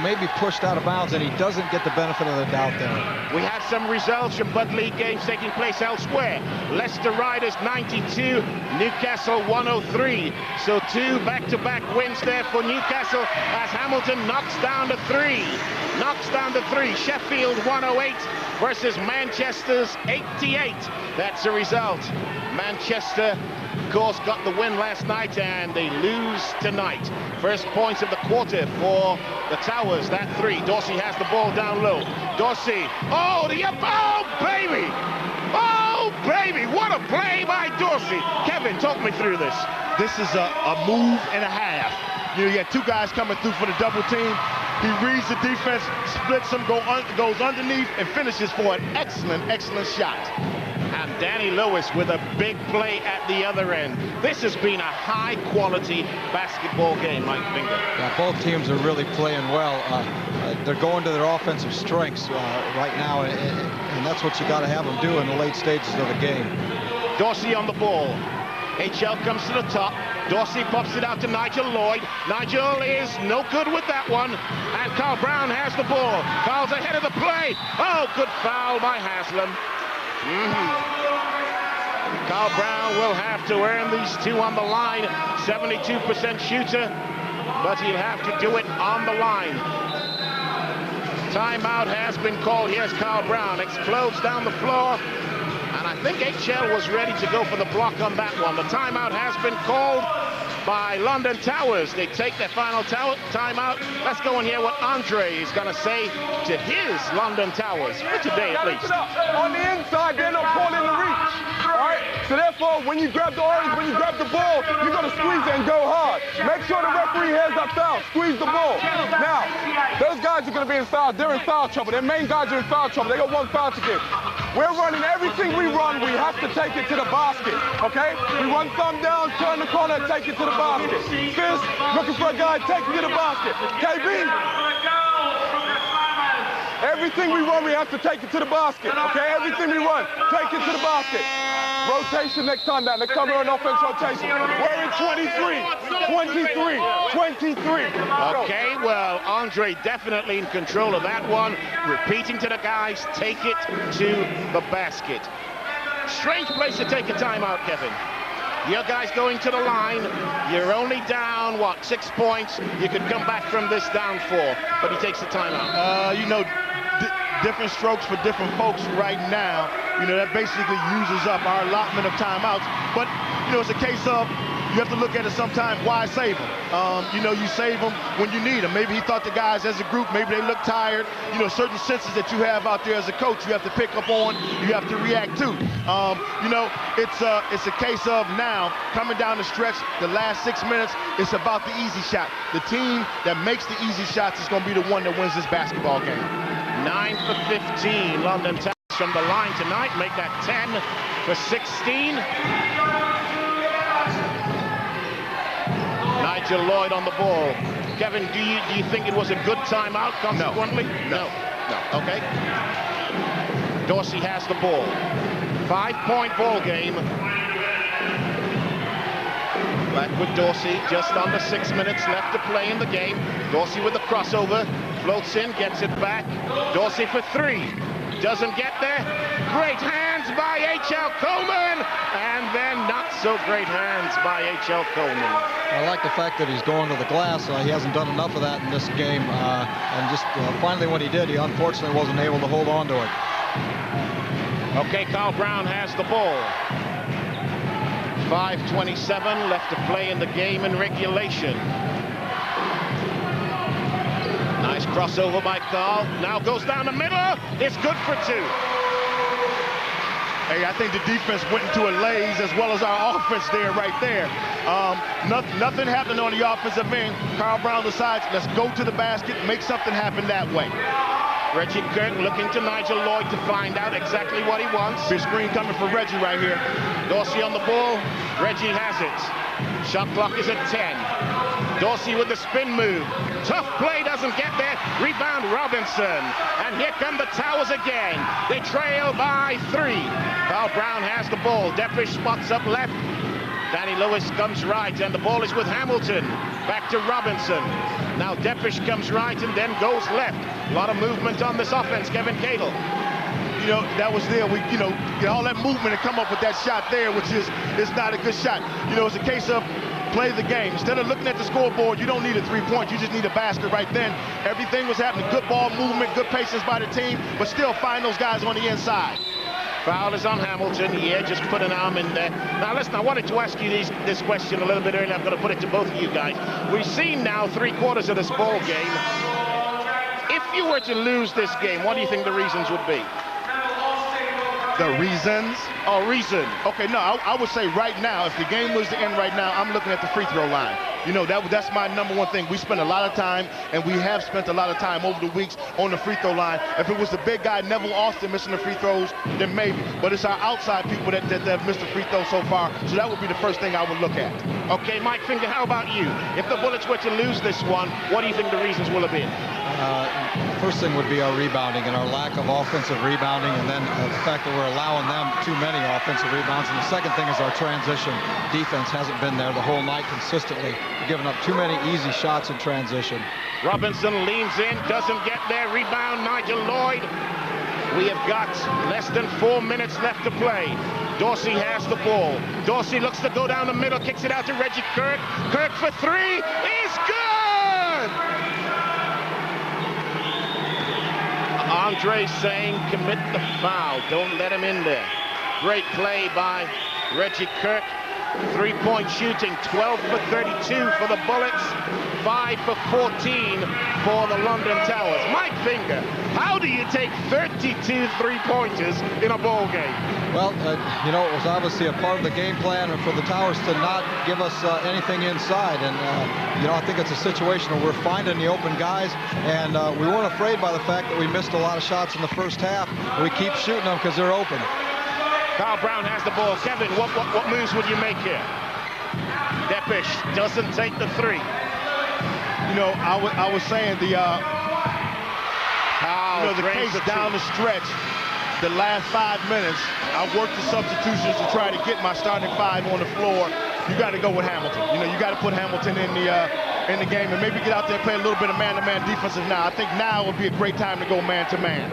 maybe pushed out of bounds, and he doesn't get the benefit of the doubt there. We had some results from Bud League games taking place elsewhere. Leicester Riders 92, Newcastle 103. So 2 back-to-back wins there for Newcastle as Hamilton knocks down the 3. Sheffield 108 versus Manchester's 88. That's the result. Manchester, of course, got the win last night, and they lose tonight. First points of the quarter for the Towers, that 3. Dorsey has the ball down low. Dorsey, oh, baby! Oh, baby, what a play by Dorsey. Kevin, talk me through this. This is a move and a half. You got 2 guys coming through for the double team. He reads the defense, splits them, goes underneath, and finishes for an excellent shot. And Danny Lewis with a big play at the other end. This has been a high-quality basketball game, Mike Finger. Yeah, both teams are really playing well. They're going to their offensive strengths right now, and that's what you got to have them do in the late stages of the game. Dorsey on the ball. HL comes to the top. Dorsey pops it out to Nigel Lloyd. Nigel is no good with that one. And Carl Brown has the ball. Carl's ahead of the play. Oh, good foul by Haslam. Carl Brown will have to earn these two on the line. 72% shooter, but he'll have to do it on the line. Timeout has been called. Here's Carl Brown. Explodes down the floor. And I think HL was ready to go for the block on that one. The timeout has been called by London Towers. They take their final timeout. Let's go and hear what Andre is going to say to his London Towers, for today at least. On the inside, they're not calling the reach. All right? So therefore, when you grab the orange, when you grab the ball, you're going to squeeze it and go hard. Make sure the referee has that foul. Squeeze the ball. Now, those guys are going to be in foul. They're in foul trouble. Their main guys are in foul trouble. They got one foul to give. We're running everything we run. We have to take it to the basket, okay? We run thumb down, turn the corner, take it to the basket. Fist, looking for a guy, take it to the basket. KB, everything we run, we have to take it to the basket, okay? Everything we run, take it to the basket. Rotation next time down. Next time we're on offense rotation. We're in 23. Okay, well, Andre definitely in control of that one. Repeating to the guys, take it to the basket. Strange place to take a timeout, Kevin. Your guys going to the line. You're only down, what, 6 points? You could come back from this down 4, but he takes the timeout. You know, different strokes for different folks right now. You know, that basically uses up our allotment of timeouts. But, you know, it's a case of you have to look at it sometimes, why save them? You know, you save them when you need them. Maybe he thought the guys as a group, maybe they look tired. You know, certain senses that you have out there as a coach, you have to pick up on, you have to react to. You know, it's a case of now, coming down the stretch, the last 6 minutes, it's about the easy shot. The team that makes the easy shots is going to be the one that wins this basketball game. 9 for 15, London Towers from the line tonight, make that 10 for 16. Nigel Lloyd on the ball. Kevin, do you think it was a good timeout consequently? No. Okay. Dorsey has the ball. 5-point ball game. Back with Dorsey, just under 6 minutes left to play in the game. Dorsey with the crossover, floats in, gets it back. Dorsey for 3. Doesn't get there. Great hands by H.L. Coleman, and then not so great hands by H.L. Coleman. I like the fact that he's going to the glass. He hasn't done enough of that in this game, and just finally when he did, he unfortunately wasn't able to hold on to it. Okay, Carl Brown has the ball. 5:27 left to play in the game in regulation. Nice crossover by Carl. Now goes down the middle. It's good for 2. Hey, I think the defense went into a laze as well as our offense there, right there. Nothing happened on the offensive end. Carl Brown decides, let's go to the basket, make something happen that way. Reggie Kirk looking to Nigel Lloyd to find out exactly what he wants. Big screen coming for Reggie right here. Dorsey on the ball. Reggie has it. Shot clock is at 10. Dorsey with the spin move. Tough play, doesn't get there. Rebound Robinson. And here come the Towers again. They trail by 3. Carl Brown has the ball. Depish spots up left. Danny Lewis comes right, and the ball is with Hamilton. Back to Robinson. Now Depish comes right and then goes left. A lot of movement on this offense, Kevin Cadle. You know, that was there. We, you know, get all that movement and come up with that shot there, which is not a good shot. You know, it's a case of play the game. Instead of looking at the scoreboard, you don't need a 3-point. You just need a basket right then. Everything was happening. Good ball movement, good patience by the team, but still find those guys on the inside. Foul is on Hamilton. Yeah, just put an arm in there. Now, listen, I wanted to ask you this question a little bit earlier. I'm going to put it to both of you guys. We've seen now 3/4 of this ball game. If you were to lose this game, what do you think the reasons would be? The reasons? Oh, reason. Okay, no, I would say right now, if the game was to end right now, I'm looking at the free throw line. You know, that's my number one thing. We spend a lot of time, and we have spent a lot of time over the weeks on the free throw line. If it was the big guy, Neville Austin, missing the free throws, then maybe. But it's our outside people that have missed the free throw so far, so that would be the first thing I would look at. Okay, Mike Finger, how about you? If the Bullets were to lose this one, what do you think the reasons will have been? First thing would be our rebounding and our lack of offensive rebounding, and then the fact that we're allowing them too many offensive rebounds. And the second thing is our transition defense hasn't been there the whole night consistently. We're giving up too many easy shots in transition. Robinson leans in, doesn't get there. Rebound, Nigel Lloyd. We have got less than 4 minutes left to play. Dorsey has the ball. Dorsey looks to go down the middle, kicks it out to Reggie Kirk. Kirk for three is good! Andre saying commit the foul. Don't let him in there. Great play by Reggie Kirk. Three-point shooting, 12 for 32 for the Bullets, 5 for 14 for the London Towers. Mike Finger, how do you take 32 three-pointers in a ball game? Well, you know, it was obviously a part of the game plan for the Towers to not give us anything inside. And, you know, I think it's a situation where we're finding the open guys, and we weren't afraid by the fact that we missed a lot of shots in the first half. We keep shooting them because they're open. Carl Brown has the ball. Kevin, what moves would you make here? Depish doesn't take the three. You know, I was saying the case down the stretch, the last 5 minutes, I worked the substitutions to try to get my starting five on the floor. You got to go with Hamilton. You know, you got to put Hamilton in the game and maybe get out there and play a little bit of man-to-man defensive now. I think now would be a great time to go man-to-man.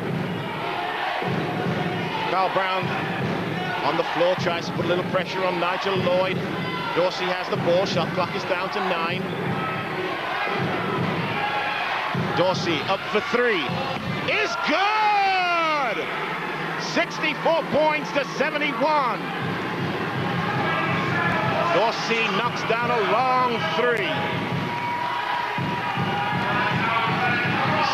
Carl Brown on the floor, tries to put a little pressure on Nigel Lloyd. Dorsey has the ball. Shot clock is down to 9. Dorsey up for three. Is good! 64 points to 71. Dorsey knocks down a long three.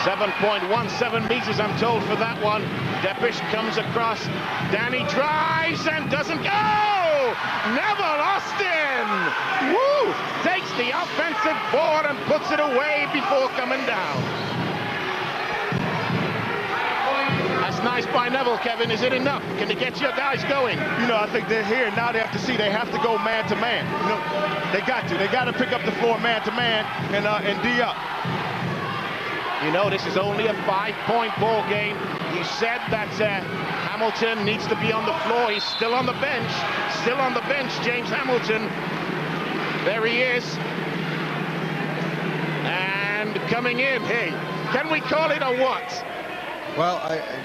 7.17 meters, I'm told, for that one. Depish comes across. Danny drives and doesn't go! Neville Austin! Woo! Takes the offensive board and puts it away before coming down. That's nice by Neville, Kevin. Is it enough? Can they get your guys going? You know, I think they're here. Now they have to see they have to go man-to-man. You know, they got to. They got to pick up the floor man-to-man and D up. You know, this is only a 5-point ball game. You said that Hamilton needs to be on the floor. He's still on the bench. Still on the bench, James Hamilton. There he is. And coming in. Hey, can we call it a what? Well,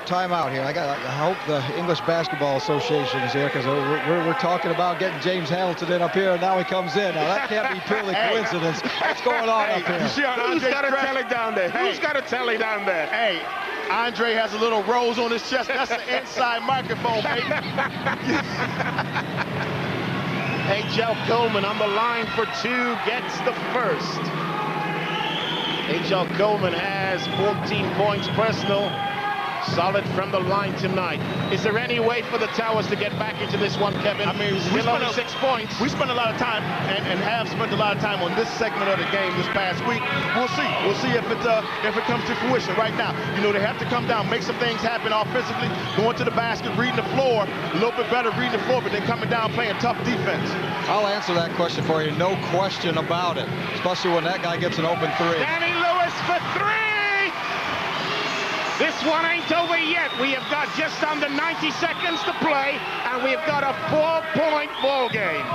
time out here. I hope the English Basketball Association is here, because we're talking about getting James Hamilton in up here, and now he comes in. Now, that can't be purely coincidence. What's going on up here? Who's got to tell it down there? Who's got to tell it down there? Hey, Andre has a little rose on his chest. That's the inside microphone, baby. H.L. Coleman on the line for two, gets the first. H.L. Coleman has 14 points personal. Solid from the line tonight. Is there any way for the Towers to get back into this one, Kevin? I mean, still only 6 points. We spent a lot of time and have spent a lot of time on this segment of the game this past week. We'll see. We'll see if it comes to fruition. Right now, you know, they have to come down, make some things happen offensively, going to the basket, reading the floor, a little bit better reading the floor, but then coming down playing tough defense. I'll answer that question for you. No question about it, especially when that guy gets an open three. Danny Lewis for three! This one ain't over yet. We have got just under 90 seconds to play, and we have got a 4-point ball game.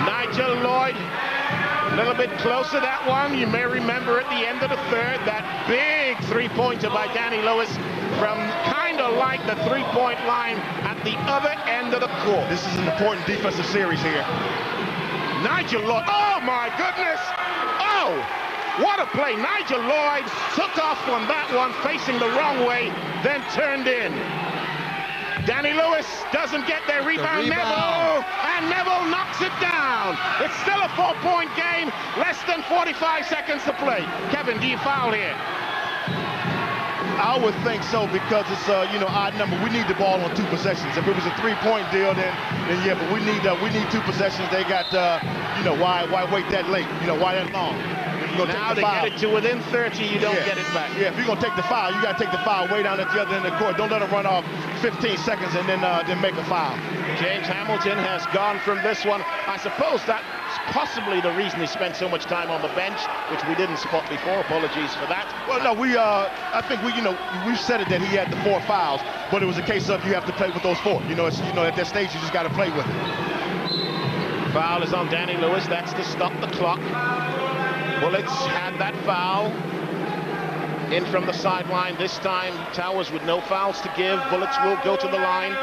Nigel Lloyd, a little bit closer that one. You may remember at the end of the third, that big three-pointer by Danny Lewis from kind of like the three-point line at the other end of the court. This is an important defensive series here. Nigel Lloyd, oh my goodness! Oh! What a play. Nigel Lloyd took off on that one, facing the wrong way, then turned in. Danny Lewis doesn't get their rebound. Neville, and Neville knocks it down. It's still a 4-point game, less than 45 seconds to play. Kevin, do you foul here? I would think so, because it's you know, odd number. We need the ball on 2 possessions. If it was a 3-point deal, then yeah, but we need 2 possessions. They got you know, why wait that late? You know, why that long? Now to get it to within 30, you don't get it back. Yeah, if you're going to take the foul, you got to take the foul way down at the other end of the court. Don't let it run off 15 seconds and then make a foul. James Hamilton has gone from this one. I suppose that possibly the reason he spent so much time on the bench, which we didn't spot before. Apologies for that. Well, no, I think we've said it that he had the 4 fouls, but it was a case of you have to play with those 4. At that stage you just got to play with it. Foul is on Danny Lewis. That's to stop the clock. Bullets had that foul. In from the sideline this time. Towers with no fouls to give. Bullets will go to the line.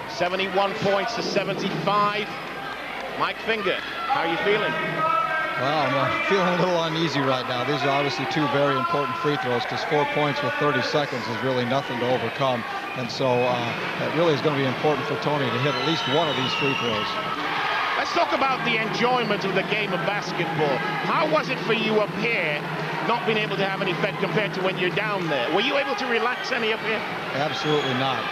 71 points to 75. Mike Finger, how are you feeling? Well, I'm feeling a little uneasy right now. These are obviously 2 very important free throws, because 4 points with 30 seconds is really nothing to overcome. And so it really is going to be important for Tony to hit at least one of these free throws. Let's talk about the enjoyment of the game of basketball. How was it for you up here, not being able to have any effect compared to when you're down there? Were you able to relax any up here? Absolutely not.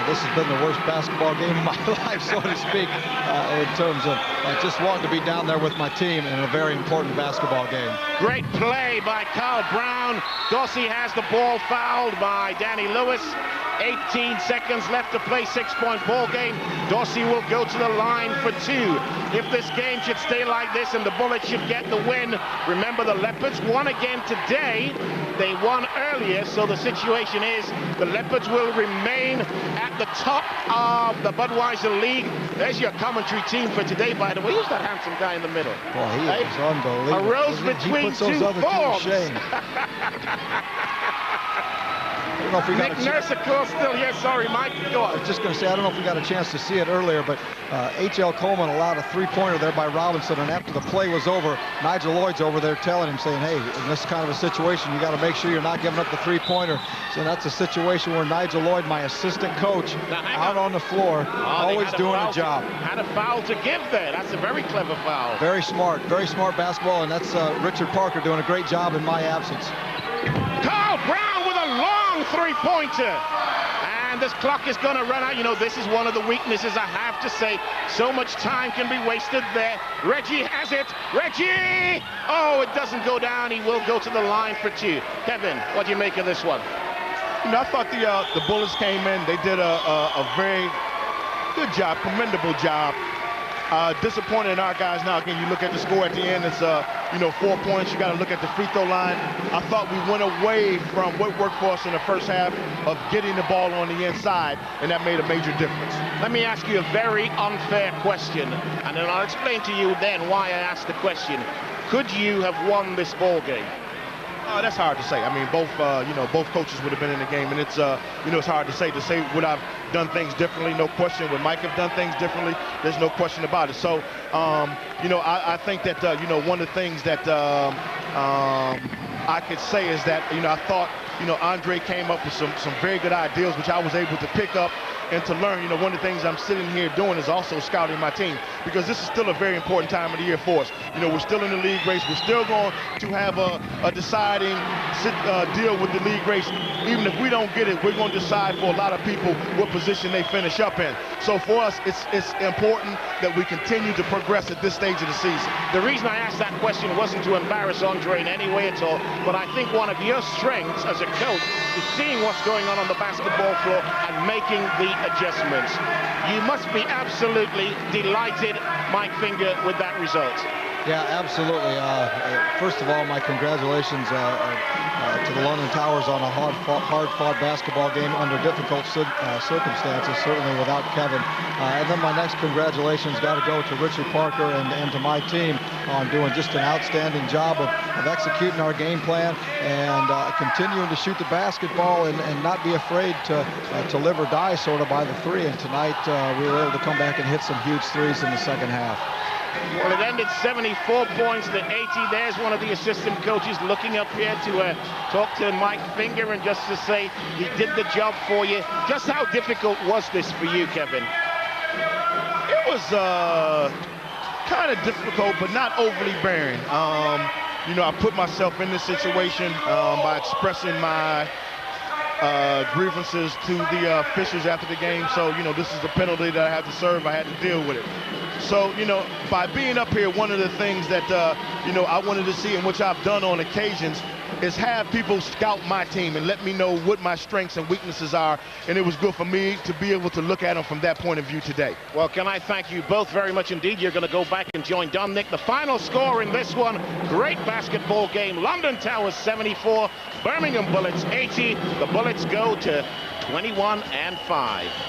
This has been the worst basketball game of my life, so to speak, in terms of just wanting to be down there with my team in a very important basketball game. Great play by Carl Brown. Dorsey has the ball fouled by Danny Lewis. 18 seconds left to play, 6-point ball game. Dorsey will go to the line for 2. If this game should stay like this and the Bullets should get the win, remember the Leopards won again today. They won earlier, so the situation is the Leopards will remain at the top of the Budweiser League. There's your commentary team for today, by the way. Who's that handsome guy in the middle? Boy, he is unbelievable. A rose between 2 forms. I don't know if we got Nick Nurse, of course, still here. Sorry, Mike. Go on. I was just going to say, I don't know if we got a chance to see it earlier, but H.L. Coleman allowed a 3-pointer there by Robinson, and after the play was over, Nigel Lloyd's over there telling him, saying, hey, in this kind of a situation, you got to make sure you're not giving up the 3-pointer. So that's a situation where Nigel Lloyd, my assistant coach, out on the floor, always doing a job. Had a foul to give there. That's a very clever foul. Very smart basketball, and that's Richard Parker doing a great job in my absence. Carl Brown with a long 3-pointer. And this clock is going to run out. You know, this is one of the weaknesses, I have to say. So much time can be wasted there. Reggie has it. Reggie! Oh, it doesn't go down. He will go to the line for 2. Kevin, what do you make of this one? You know, I thought the Bullets came in. They did a very good job, commendable job. Disappointed in our guys now. Again, you look at the score at the end, it's 4 points. You got to look at the free throw line. I thought we went away from what worked for us in the first half of getting the ball on the inside, and that made a major difference. Let me ask you a very unfair question, and then I'll explain to you then why I asked the question. Could you have won this ball game? That's hard to say. I mean, both coaches would have been in the game, and it's hard to say. Would I've done things differently? No question. Would Mike have done things differently? There's no question about it. So, I think that one of the things that I could say is that I thought Andre came up with some very good ideas, which I was able to pick up and to learn. One of the things I'm sitting here doing is also scouting my team, because this is still a very important time of the year for us. We're still in the league race. We're still going to have a deciding deal with the league race. Even if we don't get it, we're going to decide for a lot of people what position they finish up in. So for us, it's important that we continue to progress at this stage of the season. The reason I asked that question wasn't to embarrass Andre in any way at all, but I think one of your strengths as a coach is seeing what's going on the basketball floor and making the adjustments. You must be absolutely delighted, Mike Finger, with that result. Yeah, absolutely. First of all, my congratulations to the London Towers on a hard-fought basketball game under difficult circumstances, certainly without Kevin. And then my next congratulations got to go to Richard Parker and to my team on doing just an outstanding job of executing our game plan and continuing to shoot the basketball and not be afraid to live or die sort of by the 3. And tonight we were able to come back and hit some huge 3s in the second half. Well, it ended 74 points to 80. There's one of the assistant coaches looking up here to talk to Mike Finger and just to say he did the job for you. Just how difficult was this for you, Kevin? It was kind of difficult, but not overly bearing. I put myself in this situation by expressing my grievances to the officials after the game. So, this is the penalty that I have to serve. I had to deal with it. So, by being up here, one of the things that, I wanted to see, and which I've done on occasions, is have people scout my team and let me know what my strengths and weaknesses are. And it was good for me to be able to look at them from that point of view today. Well, can I thank you both very much indeed. You're going to go back and join Dominic. The final score in this one, great basketball game. London Towers 74, Birmingham Bullets 80. The Bullets go to 21-5.